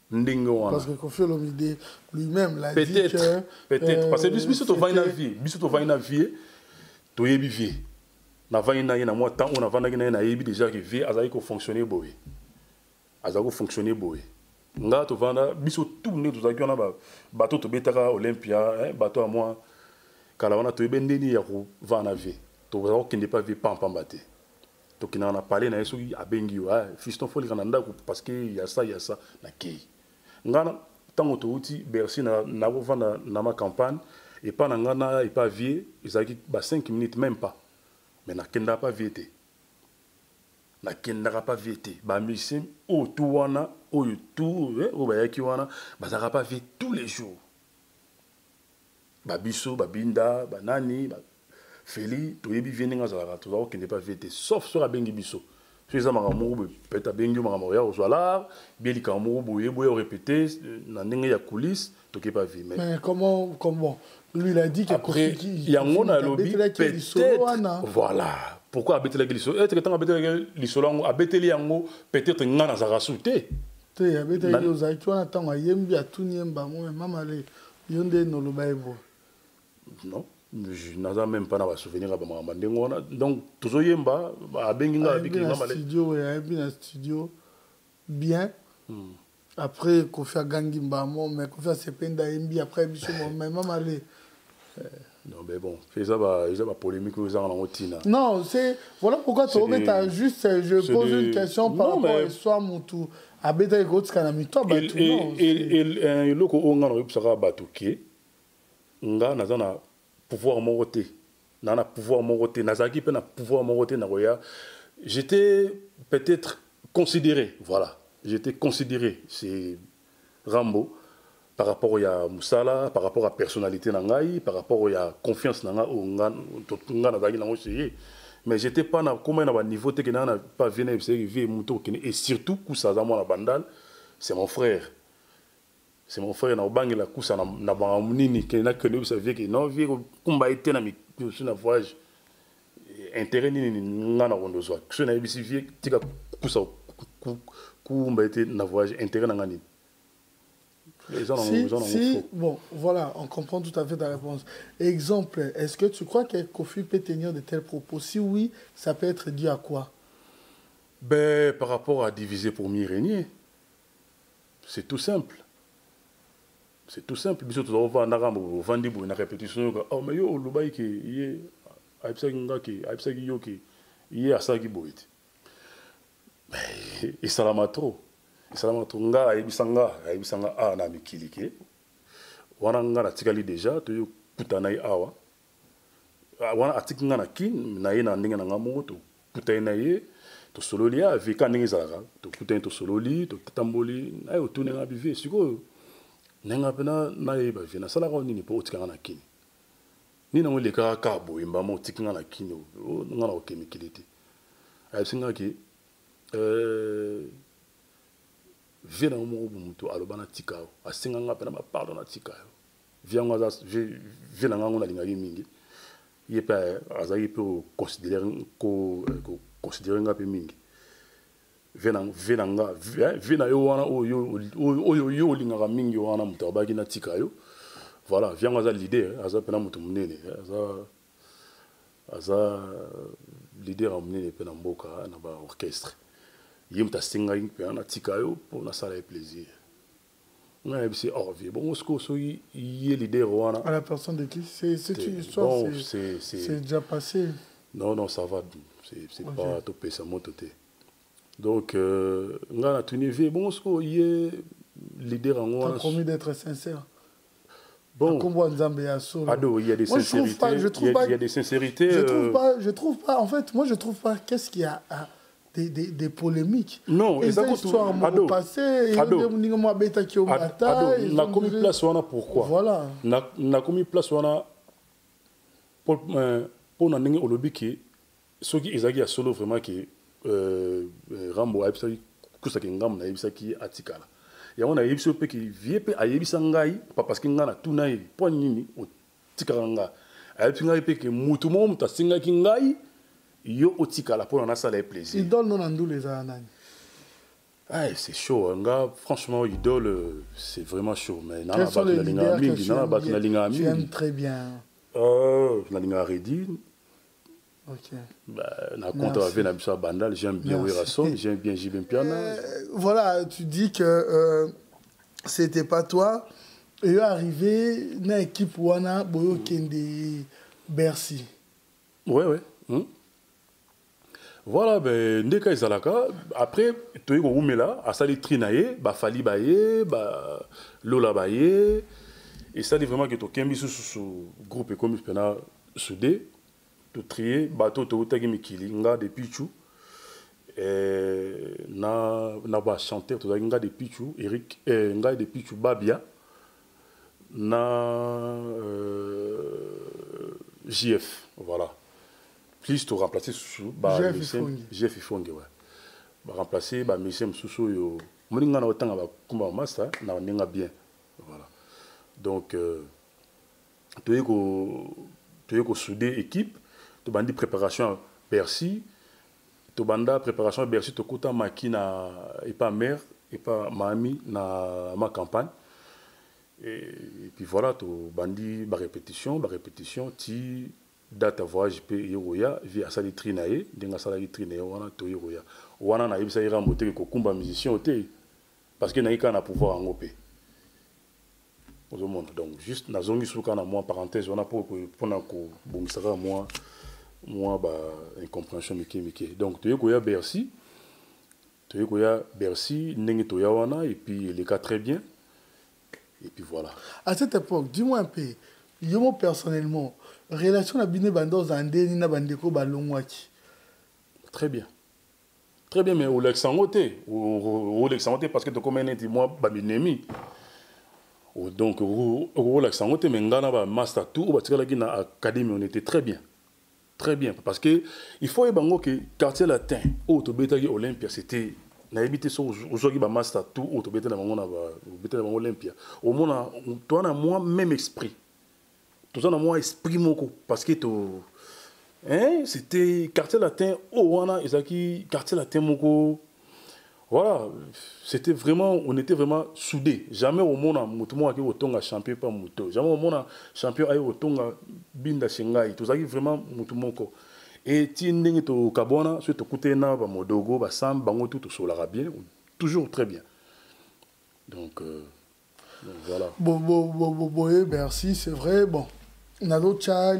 ndenge wana parce que Kofi Olomide lui-même l'a dit que peut-être parce que biso to vaina vie to yebi vie na vaina na moi tant on a vanda na yebi déjà que vie azali ko fonctionner boye nga to vanda biso tout ne to zaki on a bateau to betaka Olympia bateau à moi kala wana to yebendeni ya ko vana vie to va qui n'est pas vu pambate to qui na parler na yesu abengi wa fiston foli kana ndako parce que il y a ça na kei ngana tango to uti Bercy na vanda na ma campagne et pas na ngana et pas vie ezaki ba 5 minutes même pas mais na kenda pas viété na kenda pas viété ba musicien o tout wana o tout o ba yaki wana ba za pas vie tous les jours ba biso ba binda ba nani ba Feli, tu es bien dans la tu vois qu'il n'est pas vêté, sauf sur la bengi biso. Tu es à Maramou, peut-être à bengi Maramoria au soir, bien les Kamou, boué, répété, dans les coulisses, tu n'es pas vu. Mais comment, lui il a dit qu'après, il y a un monde à lobby, peut-être, voilà. Pourquoi habiter la glisse? Est-ce que tu as habité la glisse? Habiter les yango, peut-être un an à Zarasouté. Tu es habité les Ozaï, tu as un yembi à tout niemba, moi, maman, yonde no lo baïbo. Non. Je n'ai même pas de souvenir à Bamandengona. Donc, tout ce yemba, à Benginga, à Bikini, un studio bien. Après, Kofi a Gangimba, mais Kofi a Sependa Mbi, après, Bichon, mais maman, Non, mais bon, ils ont polémique aux gens en routine. Non, c'est. Voilà pourquoi tu as juste. Je pose une question par rapport à l'histoire Moutou. Abeta et Gotts Kanamito, et le coup, on a eu ça batouké. On a pouvoir moroté. On a pouvoir moroté. Nazaki peut pouvoir moroté. J'étais peut-être considéré. Voilà. J'étais considéré. C'est Rambo. Par rapport à Moussala, par rapport à la personnalité Nangaï, par rapport à la confiance Nangaï, mais j'étais pas comme un niveau que n'a pas venu et surtout Koussa Zamo Bandal, c'est mon frère. C'est mon frère na bangi la Koussa na bangamuni qui n'a que nous savez que non vie combat était na mi na voyage intérêt ni ngana rondo zo. Que na bisi vie tika Koussa combat était na voyage intérêt ngani. Bon, voilà, on comprend tout à fait ta réponse. Exemple, est-ce que tu crois que Kofi peut tenir de tels propos? Si oui, ça peut être dû à quoi? Ben, par rapport à diviser pour mieux régner. C'est tout simple. C'est tout simple. Bisous, tu vas voir un vandi pour une répétition. Oh, mais yo, le bail qui est à Ipsagi qui est à Sagi Boit. Et ça l'a trop. Salamatunga aibisanga na mikilike wana ngana tikali deja to kutana awa wana atikinga na kin na yena ndinga na ngamu to kutana ye to sololi a vika ndinga zalaka to kutana to sololi to kitamboli na yo tune ngabi ve siko nenga pena na yeba vina sala ko nini po tikanga na kin ni na ngole ka bo imba mo tikinga na kin o ngana o kemikilite aisinga ki vena mo mutu alobana tikao asinga nga pena ba pardon na tikao vianga za vena nga na linga mingi yepa azaki pe considérer nga pe mingi vena yo wana oyo linga mingi wana mutu abaki na tikao voilà vianga za leader aza pena mutu munene aza leader munene pena mboka na ba orchestre. Il m'a singa na tikayo pour na sala plaisir. On a dit oh vie bon ce so y leader wana. À la personne de qui c'est une histoire bon, c'est déjà passé. Non ça va c'est okay. Pas topé ça montoté. Donc on a tenu vie bon ce ko y leader en wana. T'as promis d'être sincère. Bon. Ado, il y a des sincérités. Il y a des sincérités. Je trouve pas en fait moi je trouve pas qu'est-ce qu'il y a des polémiques. Non, et ça histoire m'ont passé et n'a commis place wana pourquoi? Voilà. N'a commis place wana pour na ningi olobi ki soki ezaki ya solo vraiment ki Rambo ayebisa kusa ki ngam na yebisa ki atikala. Ya wana yebisa pe ki vie pe ayebisa ngai parce que ngana tuna yi po nini o tikala nga. Ayebisa ngai pe ki mutu mo muta singa ki ngai yo otika la pour na sala plaisir. Idole non andou les anani. Ah, c'est chaud, nga franchement idole c'est vraiment chaud mais tu aimes très bien. Na linga Redine. OK. Bah na contre avec na biso Bandal, j'aime bien Werason, j'aime bien Jibin Piana. Voilà, tu dis que c'était pas toi et arrivé na équipe wana boyo kende Bercy. Ouais. Voilà, ben, ndeka izalaka. Après, tu es au Oumela, à Sali Trinaye, ba Fali Baye, ba Lola Baye. Et ça dit vraiment que tu as ce groupe comme je peux soudé, tu trier, bateau, tu as mis Kili, nga de Pichou. Na ba chanteur, tu as nga de Pichou, Eric, nga de Pichou Babia. Na JF, voilà. Plus tu remplacer sous Jeff Ifongi ouais ba remplacer ba Michel Msusu yo moninga na otanga ba kumba master na ninga bien voilà donc tu es ko souder équipe tu bandi préparation Bercy tu banda préparation Bercy to kota makina et pas mère et pas mami na ma campagne et puis voilà tu bandi ba répétition ti data voyage pe yoya vi asali trinaye denga sala trinaye wana to yoya wana na yebisa ira moté ko kumba musicien oté parce que naika na pouvoir en opé Donc, juste, dans une parenthèse, on a pour moi, incompréhension, donc, tu es Bercy, Bercy, et puis les cas très bien, et puis voilà. À cette époque, dis-moi un peu, moi personnellement, relation avec Bine Bando Zandé, Nina Bandeko Balongwaki. Très bien. Très bien, mais au Lexangoté, parce que tu connais moi, Babinemi. Donc, au Lexangoté, mais Ngana, Master Tour, parce que l'académie, on était très bien. Très bien. Parce que il faut que le quartier latin, où tu es Olympia, c'était. Na habité sur aujourd'hui ba master tout auto bete na mona ba bete na Olympia au moins toi na moi même esprit tout ça na moi esprit moko parce que to hein c'était quartier latin au wana ezaki quartier latin moko voilà c'était vraiment on était vraiment soudés jamais au monde mutu mo aki otonga champion pas muto jamais au monde champion ayi otonga binda shingai tout ça qui vraiment mutu moko. Et si tu to kabona, si tu écoutes na ba modogo, ba sam, bango tout solara bien, toujours très bien. Donc voilà. Merci, c'est vrai. Bon, on a d'autres chats,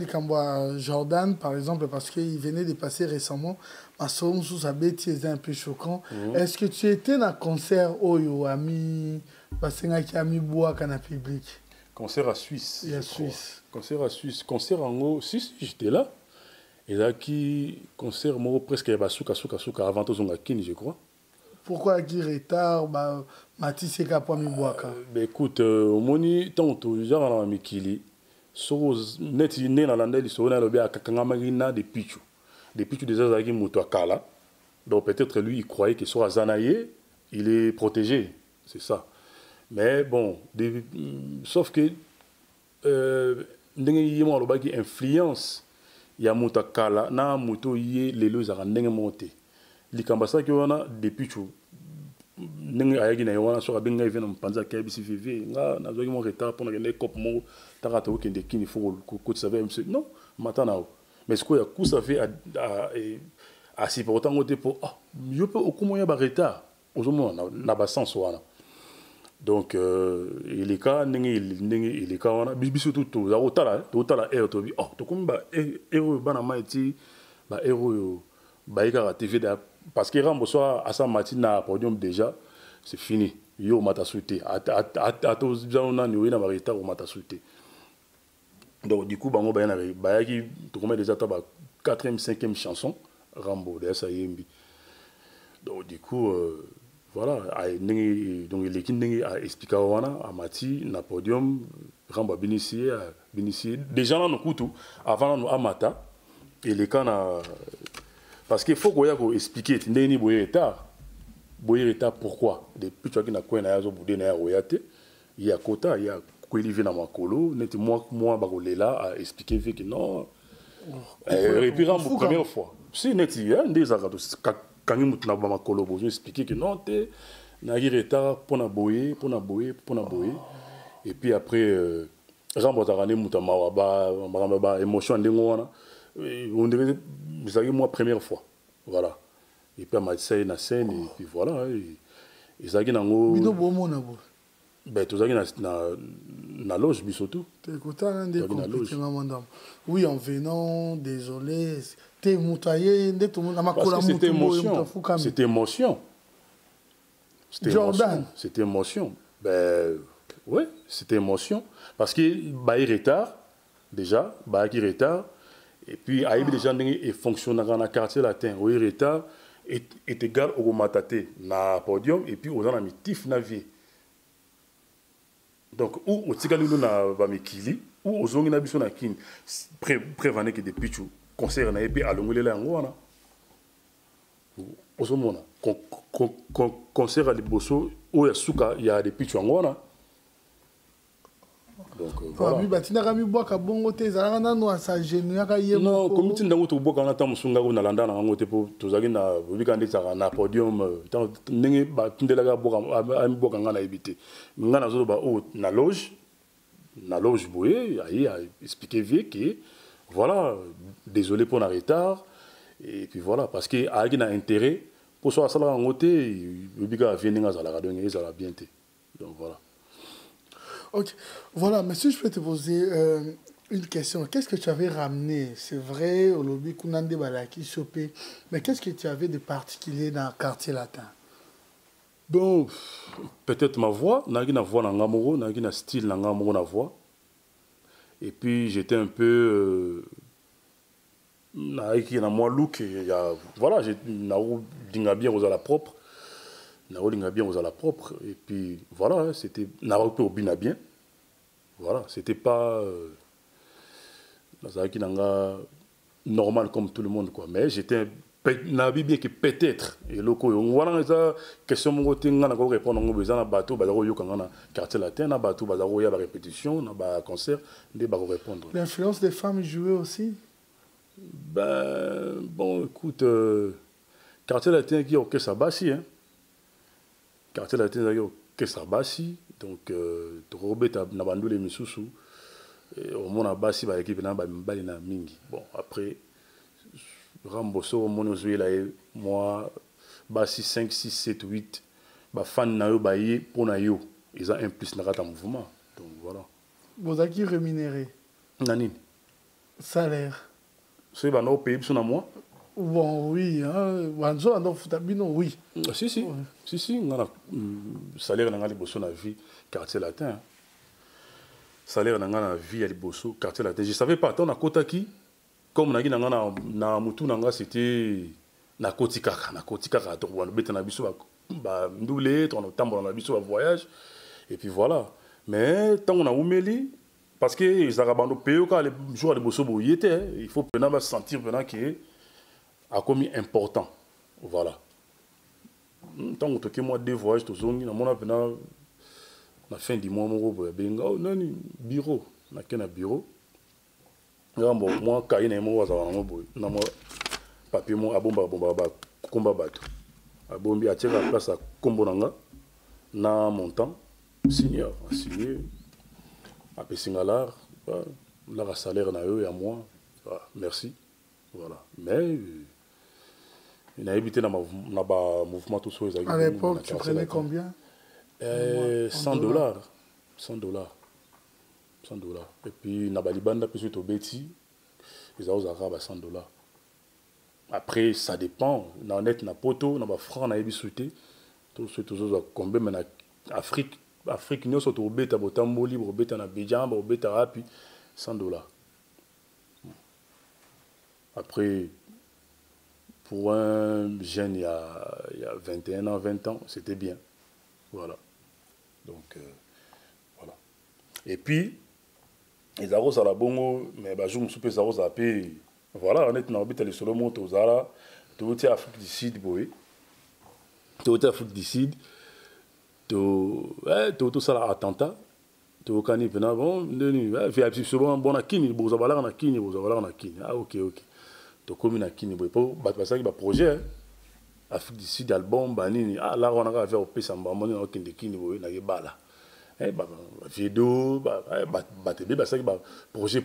Jordan par exemple, parce qu'il venait de passer récemment. Ma somme sous sa bête, c'était un peu choquant. Est-ce que tu étais dans un concert Oyo, ami, Basenga qui a mis bois dans le public? Concert à Suisse. Et à Suisse. Concert à Suisse. Concert en haut, si j'étais là. Et là, qui concert moi presque avant tout son akini, je crois. Pourquoi qui retard Matisse Kapami Boaka? Écoute, au moni tant que genre na mikili, so net né na landeli so na lobi akakanga marina de pichu. De pichu déjà zaki muto akala. Donc peut-être lui il croyait que sur Zanaye, il est protégé, c'est ça. Mais bon, sauf que ndenge yimo loba qui influence ya muta kala na muto ye lelo za ndenge monte likambasa ki wana depuis tu ndenge ayagi na wana so benga evena mpanza ka bisi vivi nga na zoki mon retard pour na cop mo takata o kende kini fo ko savait monsieur non matana mais ce que ya ku ça fait à si pourtant ngote pour je peux au comment ya ba retard ozomo na ba sens wana. Donc il est cas il est cas wana biso tout za otala air to bi to kumba héros bana maiti ba héros ba ika TV parce que Rambo soit à sa matinée na podium déjà c'est fini yo mata souté ato zauna ni na barita o mata souté. Donc du coup bango ba yana ba ki to comme déjà ta ba 4e 5e chanson Rambo de ça yembi. Donc du coup voilà, donc l'équipe a expliqué à Mati, na podium, Ramba bénéficié, déjà dans nos couteaux, avant nous Amata, et les cas parce qu'il faut qu'on explique, Ndeni Boyeta pourquoi, depuis que tu as quoi na boudé na royate, il y a quota, il y a quoi il vient dans ma colo, n'était moi bagolela a expliqué que non, et puis Ramba première fois, si n'était des arados quand il m'a dit, j'ai expliqué que non, tu as retard pour na boyer. Et puis après, j'ai émotion on dirait que moi première fois. Voilà. Et puis, je suis na scène, et puis voilà. Et ça, ben, tout ça, na loge, surtout. Oui, en venant, désolé. C'était émotion. Jordan. C'était émotion. Ben, oui, c'était émotion. Parce que, il retard, déjà, il retard. Et puis, il y a des gens qui fonctionnent dans le quartier latin. Il retard, est égal au matate, na podium, et puis, aux gens qui tif na vie. Donc, ou au Tigalulu na Bamekili, ou aux Zongi na Biso na Kin, prévenez que des pichou, concert na épée à l'ongole la ngwana. Aux Omona, concert à l'Iboso, où il y a des pichou ngwana. Donc, voilà. Non, comme tu n'as pas boka na tamu sunga na landa na ngote po tozaki na bikande tsaka na podium tant ndenge ba tindela boka ami boka ngana ebité ngana zo ba o na loge boye a expliqué vie que voilà désolé pour le retard et puis voilà parce que a na intérêt pour soit ça ngote bika venir za la radio ngeza la bien. Donc voilà. Ok. Voilà, mais si je peux te poser une question. Qu'est-ce que tu avais ramené? C'est vrai, au lobby Kunande Balaki Chopé, mais qu'est-ce que tu avais de particulier dans le quartier latin? Bon, peut-être ma voix, na voix na ngamoro, na style na ngamoro na voix. Et puis j'étais un peu na moi look, voilà, na dinga bien aux à la propre. Na dinga bien aux à la propre et puis voilà, c'était na peu au bina bien. Voilà, c'était pas normal comme tout le monde quoi, mais j'étais nabi bien que peut-être et loko voilà ça question mon côté ngana ko répondre ngo besoin na bateau bazaro yo kangana quartier latin na bateau bazaro ya ba répétition na ba concert ndé ba répondre. L'influence des femmes jouait aussi. Ben bon écoute quartier latin qui orchestre bassi hein. Quartier latin qui orchestre bassi donc Robert na bandu les misusu au monde bassi ba équipe na ba mbali na mingi. Bon après Ramboso, moi, bassi 5, 6, 7, 8, fan na yo baye pour na yo. Ils ont un plus dans mouvement. Donc voilà. Vous avez qui rémunéré? Nani? Salaire. C'est bah non payer sur moi. Bon oui, hein. Wanzo ando futabino oui. Si si. Ouais. Si ngana salaire na ngali bosso na vie quartier latin. Salaire na ngana vie ali bosso quartier latin. Je savais pas tant na kota ki. Comme na mutu nanga c'était na kotikaka to wana beta na biso ba ndule to na tambo na biso ba voyage et puis voilà mais tant on a umeli parce que ils arabando payo quand les jours de bosso boyete il faut pena ba sentir pena que a commis important voilà tant on toke moi deux voyages to zongi na mona pena na fin du mois mo bo benga nani bureau na kena bureau. Bon, moi, quand il y a un mot, na moi papier mo abomba komba bato. Abombi atire la place à Kombonanga na montant signé après singalar la salaire na eux et à moi. Merci. Voilà. Mais il a évité dans ma mouvement tout ça. À l'époque, tu prenais combien? $100. $100. Et puis, na balibanda, puis au Betty, ils ont $100. Après, ça dépend. Na net, na poto, na ba franc, na ebisouté. Tout ce combien, mais na Afrique, nous sommes au Beta, au Tamboli, au Beta, na Bidjan, au Beta Rapi, $100. Après, pour un jeune, il y a 21 ans, 20 ans, c'était bien. Voilà. Donc, voilà. Et puis, les arros à la bongo, mais je me suis fait arros à paix. Voilà, on est dans l'habit, les Solomon, aux Zara, tout est Afrique du Sud, boy. Tout est Afrique du Sud, tout ça, attentat. Tout cani venant, bon, fait absolument bon à Kini, vous avez là, Kini, vous avez là, Kini. Ah, ok. Tout comme à Kini, boy. Pas ça qui va projet. Afrique du Sud, album, banini. Ah, là, on a fait au pays, ça m'a demandé, on a Kini, boy, n'a pas là. Vidéo ça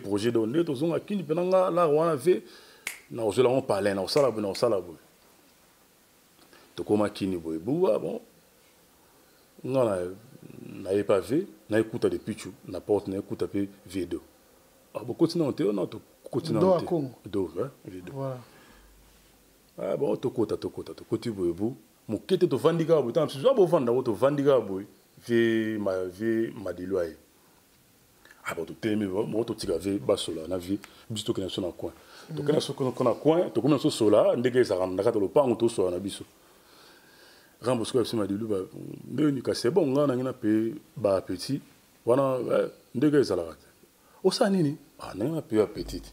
projet donné tous on a qui pendant là on a fait na je on parler na sala to comme qui ni boy bon non na pas vu na écoute depuis tu na porte na écoute après vidéo bon continue on to continue do vidéo voilà ah bon to côté boy mon kete to vandiga boy tant so bo vanda to vandiga boy vie ma déloyé ah bon tout aimé moi tout tika vie basola na vie biso to na coin to kana so na coin to comme so sola ndege ça randa ka to pango to so na biso rambo so ma délu ba ndeni ka c'est bon ngana ngina pe ba petit wana ndege ça la rate o sa nini ah na pe petit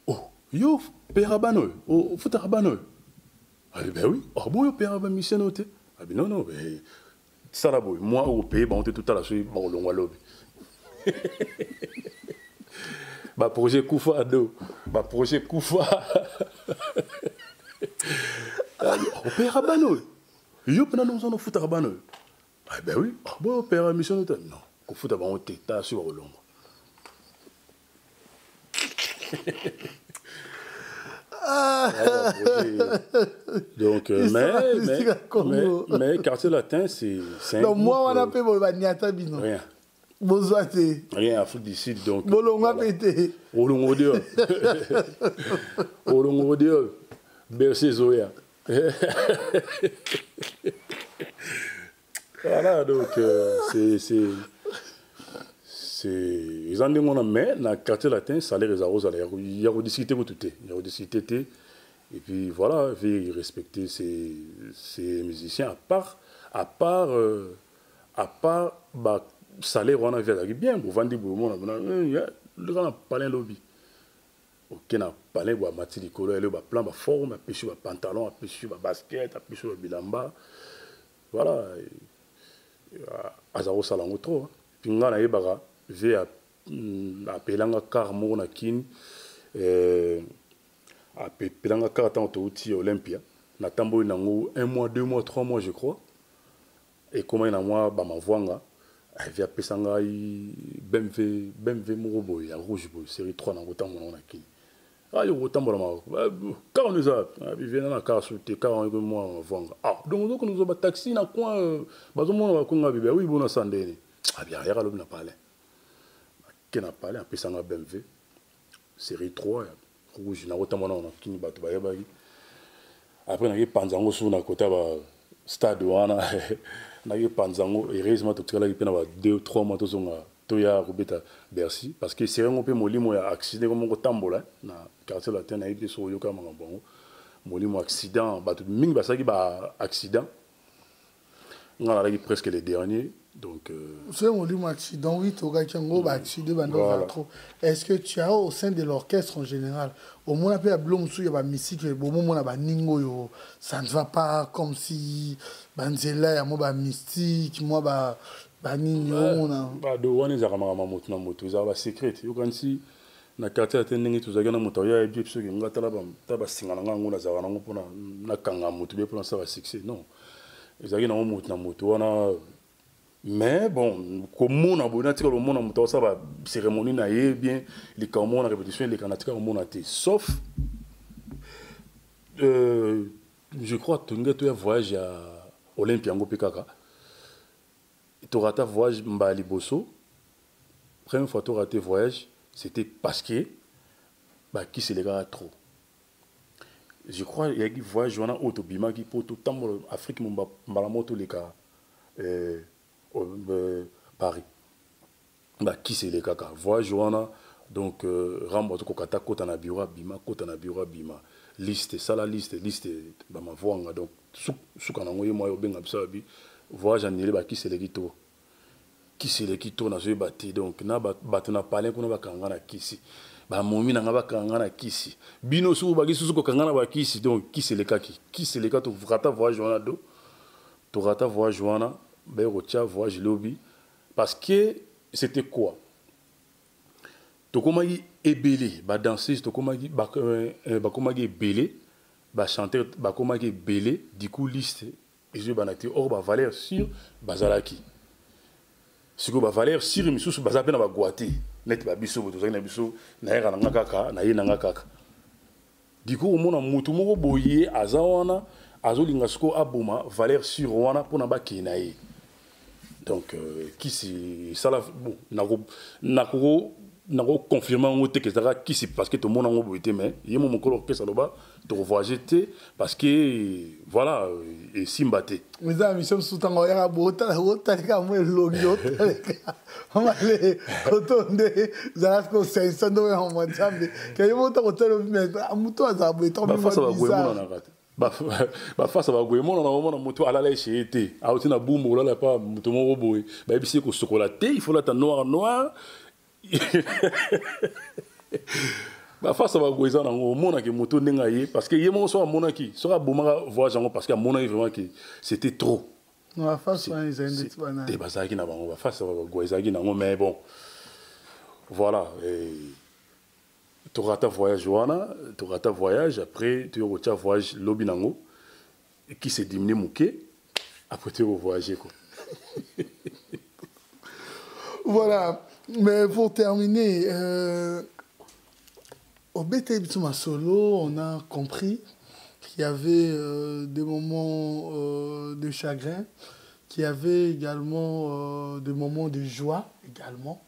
oh yo perabano o futarabano ah ben oui oh bon yo perabano missionoté ah ben non ben ça là boy moi au pays on était tout à la suite bon long lobby ba projet Koufa do ba projet Koufa au pays rabano yo pena nous on fout rabano ah ben oui bon père mission non ko fout ba on était sur long donc mais quartier latin c'est donc moi on a fait bon niata bino rien Bozouate. Rien à Afrique du Sud, donc. Bolonga pété. Olongo Dieu. Olongo Dieu. Merci Zoya. Voilà, donc ils ont dit mon mais dans le quartier latin, ça les arrose, il y a rediscuté pour tout, il y a rediscuté et puis voilà, il faut respecter ces musiciens à part bah salaire on a vu bien pour vendre pour moi le grand palais lobby. Ok na palais ba mati likolo ele ba plan ba forme, ba pêcher ba pantalon, ba pêcher ba basket, ba pêcher ba bilamba. Voilà. Azaro salango trop. Puis nga na yebaka ve apelanga car mo na kin apelanga car tant outil Olympia na tambo nango 1 mois 2 mois 3 mois je crois et comment na moi ba mavwanga ve apesanga BMW morobo ya rouge boy série 3 na gotambo na kin ah yo gotambo ma car on nous a vivre na car sur te car on moi mavwanga ah donc nous ba taxi na coin bazomona ba konga bibe oui bona sandene ah bien ya kalobi na palais na palais apesanga BMW série 3 rouge na gotambo na kin bato ba yebaki après na panzango sur na kota ba stade wana na panzango heureusement tout cela qui na ba 2 3 mois tozonga toya robeta Bercy parce que c'est un peu molimo ya accident comme ko tambola na quartier latin na yité so yoka manga bon molimo accident bato mingi basaki ba accident ngala la presque les derniers donc c'est un molimo accident oui toka chango ba accident bando trop est-ce que tu as au sein de l'orchestre en général au moins appelé à blomsou ya ba musique bon moment na ba ningo yo ça ne va pas comme si banzela ya mo ba mystique moi ba ninyo na ba do wani za kama moto na moto za ba secret yo kan si na quartier atendingi tuzagana moto ya ebi biso ngi ngata la ba singana nga ngona za wana ngopona na kanga moto be pona ça va succès non ezaki na moto na moto wana mais bon comme on a bonne tika le monde na moto ça va cérémonie na ye bien les comment na répétition les canatika mon a été sauf je crois que tu as voyage à Olympia ngo pikaka tu raté voyage mbali bosso première fois tu raté voyage c'était parce que bah qui c'est les gars trop je crois il y a qui voyage wana autobima qui pour tout temps Afrique mbala moto les gars Paris bah qui c'est les gars voyage wana donc rambo to kokata kota na bureau bima liste ça la liste ba mavwanga donc suka na ngoye moyo benga bisabi voyage annulé ba qui c'est les kito na zo bati donc na bato na parler kuna bakanga na kisi ba momi na bakanga na kisi bino su ba kisi su ko kanga na ba kisi donc qui c'est les cas to vrata voyage wana do to rata voyage wana ba rocha voyage lobby parce que c'était quoi to komaki ebele ba danseuse to komaki ba komaki ebele ba chanteur ba komaki ebele du coup liste et je banati or ba valeur sur bazalaki siko ba valeur sur misusu bazape na ba guate net ba biso boto na biso na era na kaka na ye na kaka du coup mona mutu moko boye azawana azolinga siko aboma valeur sur wana pona ba kenaye donc qui c'est ça la bon nako confirmer ngo te que ça qui c'est parce que tout le monde ngo boité mais yemo mokolo ke ça loba to voyager te parce que voilà et simbate mais ça mission soutango ya bota ka mo logio amale otonde zasko 500 do ya mo nzambe ke yemo to hôtel mais amuto azabo to ba face ba goyemo na kata ba face ba goyemo na mo na muto ala la chete a otina bumbo la pa muto mo boy ba bisi ko chocolaté il faut la ta noir ba face ba goiza na ngo mona ke moto ndenga ye parce que yemo so mona ki so ka bomaka voyage ngo parce que mona vraiment que c'était trop no face ba ils indiquent bana te bazaki na bango ba face ba goiza ki na ngo mais bon voilà tu rata voyage après tu retiens voyage lobi nango qui s'est diminué mouké après tu voyager quoi. Voilà. Mais pour terminer, au BT Bitsuma Solo, on a compris qu'il y avait des moments de chagrin. qu'il y avait également des moments de joie également.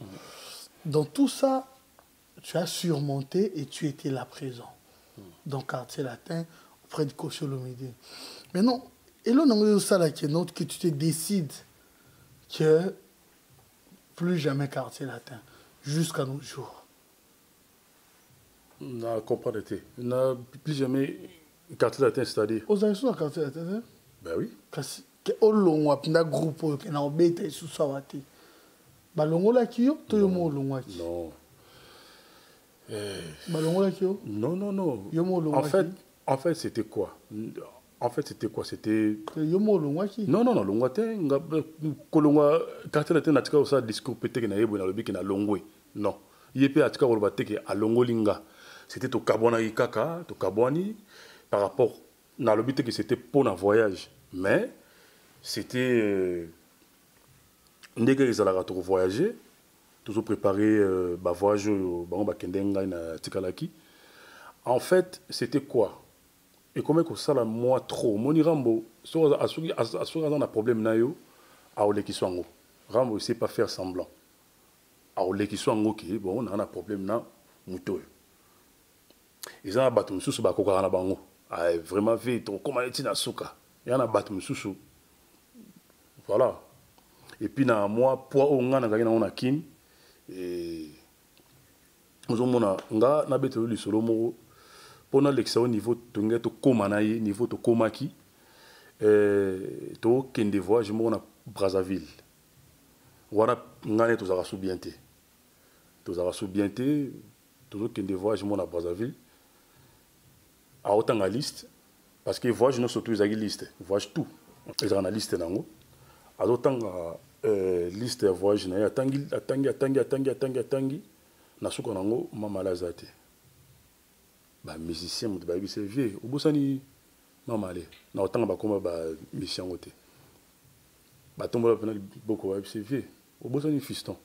Dans tout ça, tu as surmonté et tu étais là présent. Dans le quartier latin, auprès de Koscielomidi. Maintenant, et là, on a ça là qui est notre, que tu te décides que plus jamais quartier latin, jusqu'à nos jours. On comprend l'été. On n'a plus jamais quartier latin, c'est-à-dire. Vous avez un quartier latin? Ben oui. Parce que on a un groupe qui a embêté sous sa wati. Balongo la kio, tout le monde longo qui. Non. Balongo la kio? Non, non, non. En fait, c'était quoi? C'était... Yomo longo qui? Non, non, non, longo te. Kolongo, quartier latin, natika osa discours pété na yebo na lobi na longwe. Non. Yépe atika oloba teke a longo linga. C'était au Kabwana Ikaka, au Kabwani, par rapport na lobi teke c'était pour un voyage. Mais c'était ndenge ezalaka to voyager, toujours préparer ba voyage ba kendenga na tikalaki. En fait, c'était quoi? Et comment que ça la moi trop moni rambo so asuki dans un problème na yo a ole kiswango. Rambo sait pas faire semblant. A ole kiswango ki bon on a un problème na muto. Ils ont battu mususu ba kokara na bango. Ah vraiment vite comment est-il na suka. Il y en a battu mususu. Voilà. Et puis na moi poids on nga na on a kin et nous on a nga na beto li solo mo pendant l'examen au niveau de to komanaye niveau to komaki to kende voyage mo na Brazzaville. Voilà ngane to za rasu bienté. To za rasu bienté to kende voyage mo na Brazzaville. A autant la liste parce que voyage non surtout ils liste voyage tout ils ont la liste nango a autant liste voyage na atangi na suka nango mama lazate ba musicien mutu ba bise vieux obosani mama ale na autant ba koma ba mission ngote ba tombola pena beaucoup ba bise vieux obosani fiston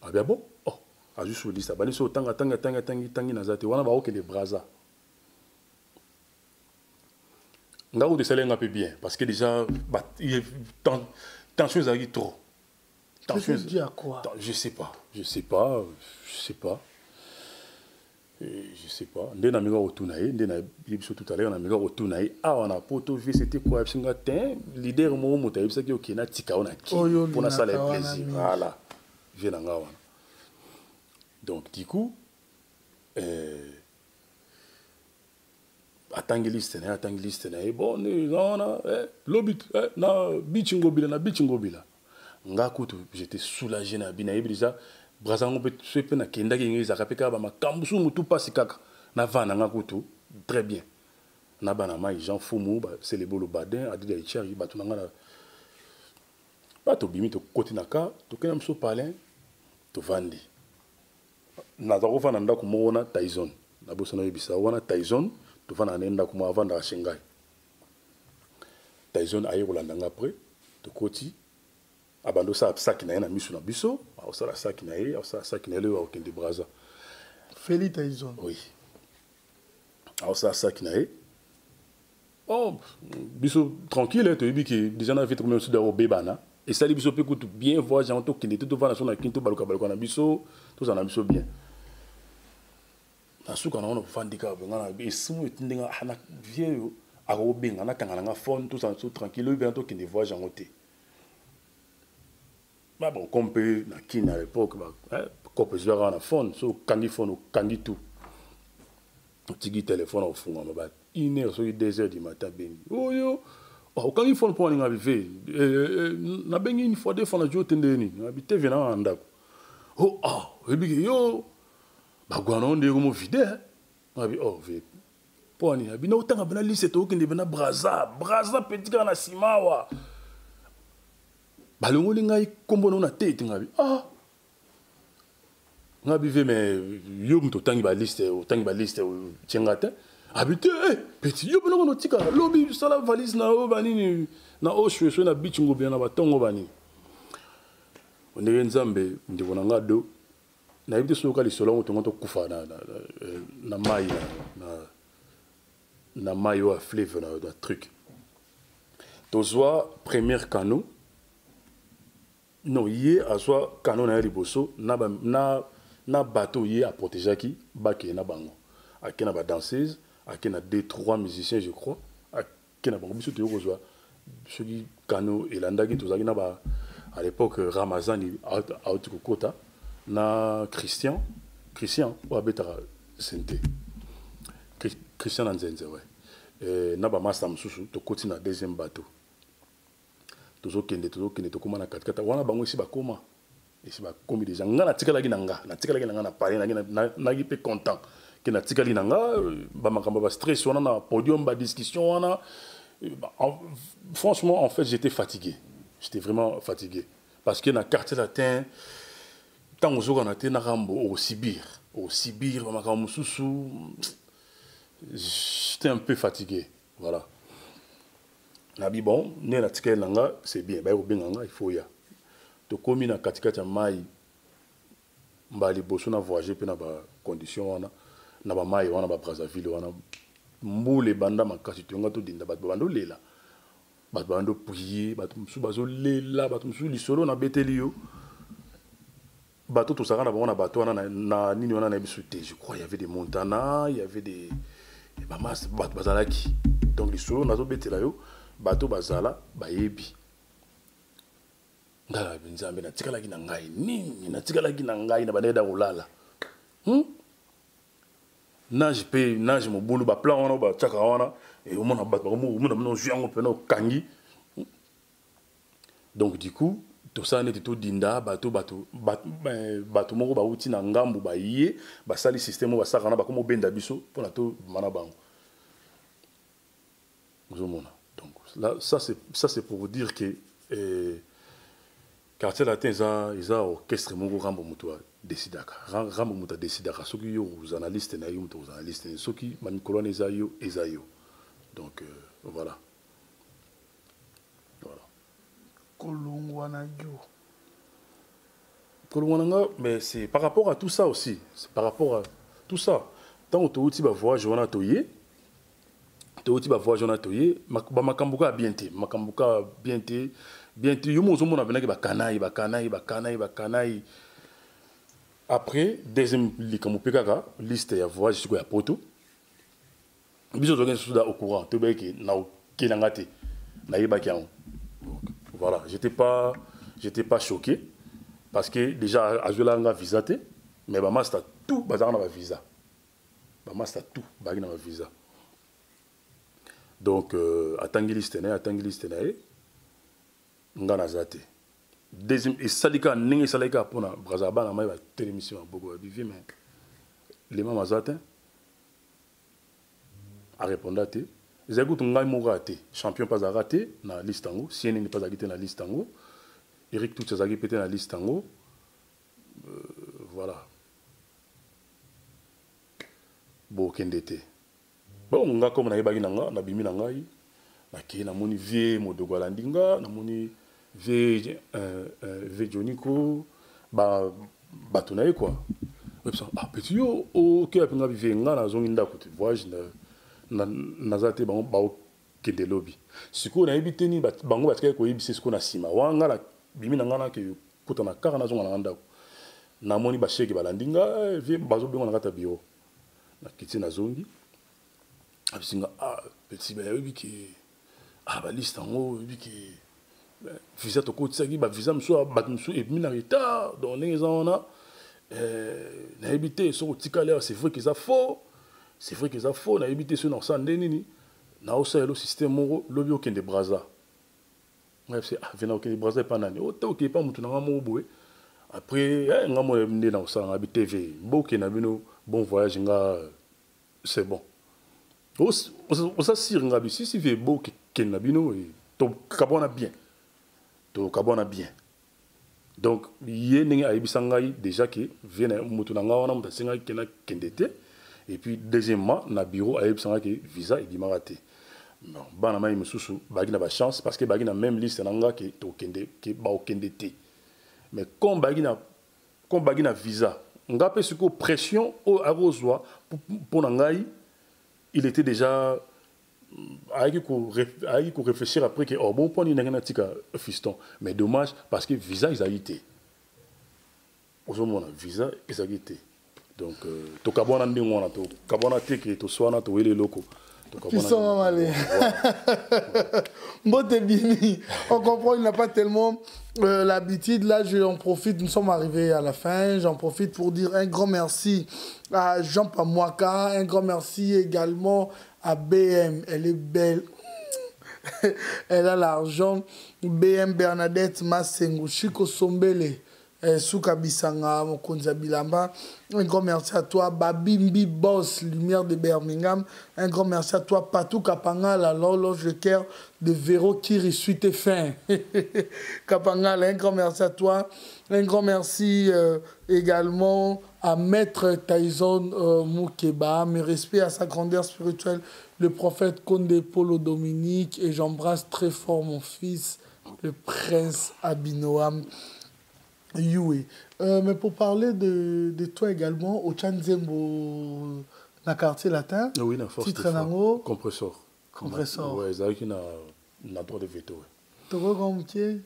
ah bien bon oh a juste sur liste ba ni so tangi na zate wana ba okende Brazza. Là où c'est un peu bien parce que déjà tension ça trop. Tension dit à quoi? Je sais pas. Ndé na migo otunaye, ndé na biso tout à l'heure na migo otunaye. Ah on a poto vu c'était quoi singa ten leader mo mota yebisa ki okena tika ona ki pour na salle plaisir. Voilà. Je na ngawa. Donc du coup atangi liste na bon na lobit na bichingobila nga kutu j'étais soulagé na bina déjà Brazango peut se pe na kenda ki za kapeka ba makambusu mutu pasi kaka na vana nga kutu très bien na bana mai Jean Fumu c'est les bolo badin adida ichari batu nga na bato bimi to koti naka to kena mso palin to vandi na za ko vana ndako mona Tyson na bosana yebisa wana Tyson tu vas en enda comme avant dans Shanghai. Tyson aïe Rolandanga après, tu côté, abando ça sac na na misu na biso, au ça sac na au ça sac na le au kende Brazza. Feli Tyson. Oui. Au ça sac na oh biso tranquille tu dis que déjà na vite comme sur de bebana et ça biso peut écoute bien voir gens to kende tout va na son na kinto baluka na biso, tout ça na biso bien. Nasuka naona kufandika bengana esimu etindenga ana vieux aro benga na tangana nga phone tout ça tranquille bien to kende voyage en côté. Bah bon comme peu na kina à l'époque bah comme je vais na phone so kangi phone kangi tout. Tigi téléphone au fond ma ba 1h so 2h du matin ben. Oh yo oh kangi phone pour nga vive na bengi une fois deux fois na jo tendeni na bité vena ndako. Oh ah ebi yo bagwana onde comme vide abi oh ve poni abi na utanga bana liste to kende bana Brazza petit kana simawa balongo linga ikombo na tete ngabi ah ngabi ve me yo mto tangi ba liste tengata habite petit yo bana no tika lobi sala valise na o banini na o shweshwe na bichingo bien na batongo bani onde nzambe ndibona ngado na yebite soka li solo to kufa na mai wa fleuve na truc tozwa premier canot non yé azwa canot na liboso na bateau yé a protéger qui baké na bango ake na ba danseuse ake na 2-3 musiciens je crois ake na bango biso to kozwa soki canot elandaki tozaki na ba à l'époque Ramazani out kokota na Christian ou abetara sente Christian Nzenze ouais na ba master mususu to koti na deuxième bateau tozo kende to koma na katikata wana bango isi bakoma déjà nga na tikalaki nanga na parler na gi pe content que na tikali nanga ba makambo ba stress wana na podium ba discussion wana franchement en fait j'étais j'étais vraiment fatigué parce que na quartier latin tant ozoka na te na rambo au Sibir ba makambo mususu j'étais un peu fatigué voilà. Nabi bon, né na tikali nanga c'est bien, ba obenganga il faut ya. To komi na katikati ya mai mbali boso na voyager pe na ba condition wana na ba mai wana ba Brazzaville wana mbule banda makasi tonga to dinda bato bando lela. Bato bando prier, bato musu bazo lela, bato musu lisolo na beteli yo. Bato to saka na ba wana bato wana na nini wana na biso te. Je crois il y avait des Montana, il y avait des bamas bato bazalaki. Donc lisolo na zo betela yo. Bato bazala bayebi ngala binzambe na tikalaki na ngai nini na tikalaki na ngai na baneda kolala nage mobulu ba plan wana ba tsaka wana et au moins bato mo juango pena kangi donc du coup tout ça n'était tout dinda bato moko ba uti na ngambu ba yé ba sali système ba saka na ba komo benda biso pour na to mana bango zomona. Donc là, ça c'est pour vous dire que quartier latin ils ont orchestre mon rambo mutua décidaka rambo muta décidaka ceux qui aux analystes na yo aux analystes ceux qui mani colonne ezayo donc voilà Kolongwana mais c'est par rapport à tout ça aussi c'est par rapport à tout ça tant que tu vas voir Joana Toye Toti ba voyage na toye ba makambuka bien te yo mozo mona venaki ba kanai après deuxième likamupeka liste ya voyage ko ya poto biso zogen suda au courant to beki na okelanga te na yebaki an voilà j'étais pas choqué parce que déjà azola nga visa te mais ba master tout bazana ba visa donc atangi liste na ngana zate deuxième et salika ningi salika pona Brazzaville na mai ba télémission beaucoup bivi mais les mamas zate a répondu te Zagout ngai mo raté champion pas a raté na liste tango CNN n'est pas agité na liste tango Eric tout ça pété na liste tango voilà bo kendete bon nga comme na yebaki nanga na bimi na ngai na ke na moni vie modogo landinga na moni vie Joniko ba tunaye quoi petit yo OK apinga vie nga na zongi ndako te voyage na zate ba kende lobby siko na yebite ni bango batika ko yebise siko na sima wanga la bimi na nga na ke kuta na kara na zonga na ndako na moni ba sheke balandinga vie bazo bengo na kata bio na kiti na zongi abisinga petit ba yebi ki ba liste ngo yebi ki visa to ko tsaki ba visa mso ba mso et mina retard donc les ona na yebite so tikala c'est vrai que ça faux na yebite so na sande nini na osa le système mo lobi okende Brazza ouais c'est vena okende Brazza pa nani o to ke pa mutu na mo boé après nga mo ndé na osa na bi TV boké na bino bon voyage nga c'est bon osa sir nga bi si ve boké ken na bino to kabona bien donc yé ningi ayebisa ngai déjà que vena mutu na nga wana mutu singa kena kendete et puis deuxièmement na bureau ayebisa nga que visa edimaka te non bana mai mususu bagi na ba chance parce que bagi na même liste na nga que to kende ke ba okende te mais comme bagi na visa nga pe suko pression au arozwa pour na ngai il était déjà ayaki ko réfléchir après que oh bon point ni ngana tika fiston mais dommage parce que visa ils a été aujourd'hui visa ils a été donc to kabona ndingona to kabona teke to swana to wele loko qui sont malés. Mbote Bini, on comprend, il n'a pas tellement l'habitude. Là, j'en profite, nous sommes arrivés à la fin. J'en profite pour dire un grand merci à Jean Pamouaka, un grand merci également à BM. Elle est belle. Elle a l'argent. BM Bernadette Massengo, Chico Sombele. Souka Bissanga, Mokonza Bilamba. Un grand merci à toi, Babimbi Boss, Lumière de Birmingham. Un grand merci à toi, Patou Kapanga, la l'horloge de cœur de Véro Kiri, suite et fin. Kapanga, un grand merci à toi. Un grand merci également à Maître Tyson Moukeba. Mes respects à sa grandeur spirituelle, le prophète Condé Polo Dominique. Et j'embrasse très fort mon fils, le prince Abinoam. Yui. Mais pour parler de toi également, au Tchanzembo, dans le quartier latin, oui, na force titre nango compresseur. Compresseur. Ouais, ça qui na droit de veto. Tu vois comme tu es?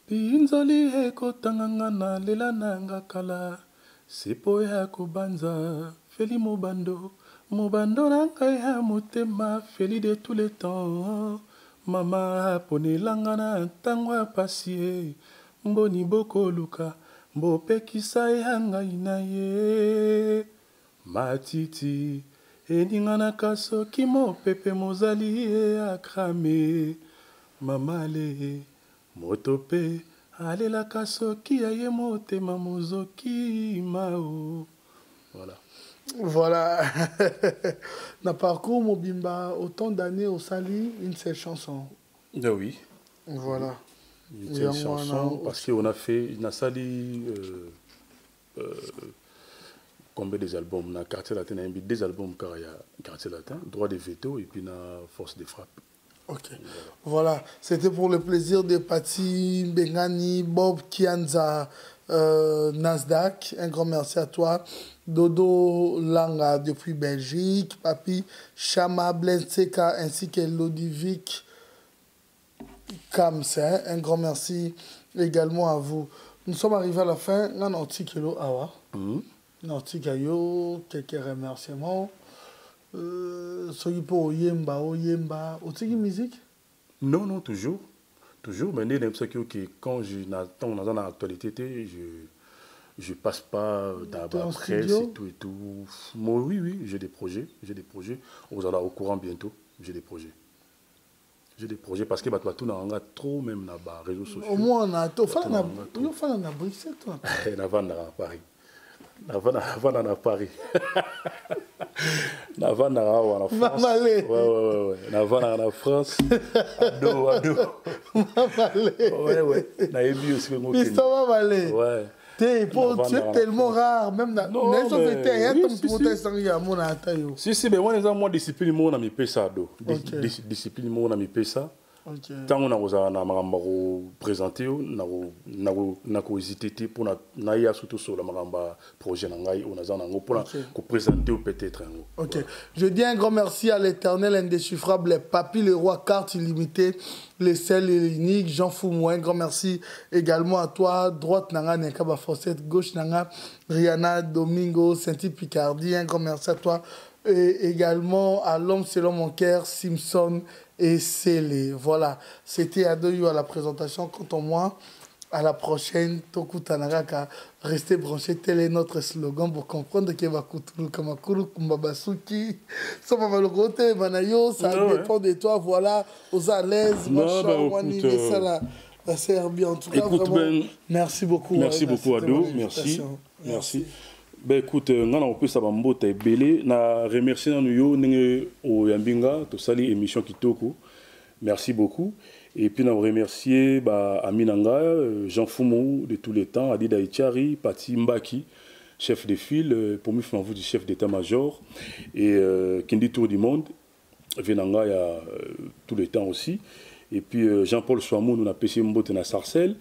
Pinzoli ekotanga na lela nanga kala sepo ya kobanza feli mobando nanga ya motema feli de tous les temps mama ponelanga na ntango ya pasi mboni boko luka mbopekisa ya ngai na ye matiti eningana soki mopepe mozali e akrame mamale motope alelaka soki ya ye motema mozoki mao. Voilà. Voilà. Na parcours Mobimba, autant d'années au Sali, une seule chanson. Ah oui. Voilà. Une seule chanson parce qu'on a fait une Sali combien des albums na quartier latin, on a des albums car il y a quartier latin, droit de veto et puis na force de frappe. Ok. Voilà. C'était pour le plaisir de Pati Bengani, Bob Kianza, Nasdaq. Un grand merci à toi. Dodo Langa depuis Belgique. Papi Chama Blenseka ainsi que Lodivic Kamsen. Un grand merci également à vous. Nous sommes arrivés à la fin. On a un petit kilo awa. Un petit kayo. Quelques remerciements. Soki po oyemba otiki musique? Non, toujours mais n'est ça que quand je n'attends dans l'actualité je passe pas dans la presse et tout moi oui j'ai des projets vous allez au courant bientôt j'ai des projets parce que bah tout n'a trop même dans les réseaux sociaux au moins on a tout fait na Bruxelles toi na vendre à Paris na Paris na vendre en France ouais na vendre en France ado ouais na ebi aussi que moi ouais tu es tellement rare même dans si mais moi les gens moi discipline moi na mi pesa do discipline moi na mi pesa tant on a osé na magambo présenter na ko hésiter pour na ya surtout sur la magamba projet na ngai on a za nango pour ko présenter peut-être ngo. OK. Je dis un grand merci à l'Éternel indéchiffrable Papi le roi carte illimitée les seul et l'unique Jean Foumou. Un grand merci également à toi droite nanga Nekaba Fossette gauche nanga Rihanna Domingo Saint Picardie. Un grand merci à toi et également à l'homme selon mon cœur Simpson et Célé. Voilà, c'était Adoyo à la présentation. Quant à moi, à la prochaine, Toku Tanaraka, restez branchés. Tel est notre slogan pour comprendre que Bakutulu Kamakuru Kumbabasuki, ça va le côté, Manayo, ça dépend de toi. Voilà, aux à l'aise, machin, ça là, ça sert bien. En tout cas, vraiment, merci beaucoup. Merci beaucoup, Ado. Merci. Ben écoute, on peut savoir mbota belé na remercier nous nenge o yambinga to sali émission kitoko. Merci beaucoup et puis on remercier ba Aminanga Jean Foumou de tous les temps, Adida Ichari, Pati Mbaki, chef de file pour vous du chef d'état-major et Kindi Tour du monde venanga ya tous les temps aussi et puis Jean-Paul Soamou nous a pêché mbote na Sarcelles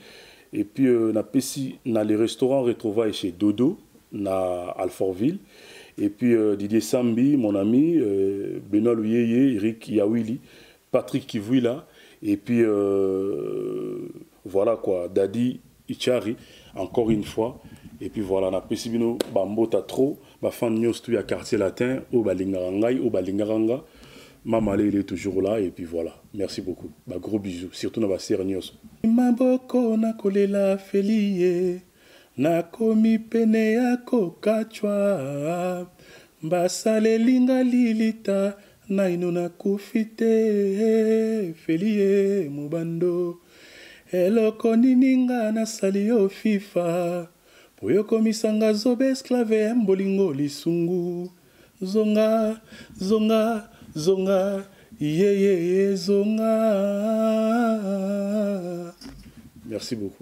et puis on a pêché dans les restaurants retrouvailles chez Dodo na Alfortville Et puis Didier Sambi, mon ami, Benoît Louyeye, Eric Yawili, Patrick Kivouila, et puis voilà quoi, Dadi Ichari, encore une fois. Et puis voilà, on a Pesibino Bambota trop, ma fan news tout à quartier latin, au Balingarangai, au Balingaranga. Mamale, il est toujours là, et puis voilà. Merci beaucoup. Bah, gros bisous, surtout dans ma sœur news. Maboko na kolela felie, na komi pene ya kokachwa, basale linga lilita, na ino na kufite, felie mubando, eloko nininga na sali yo FIFA, poyo komisanga zobe esklave mbolingo lisungu, zonga, zonga, zonga, zonga. Merci beaucoup.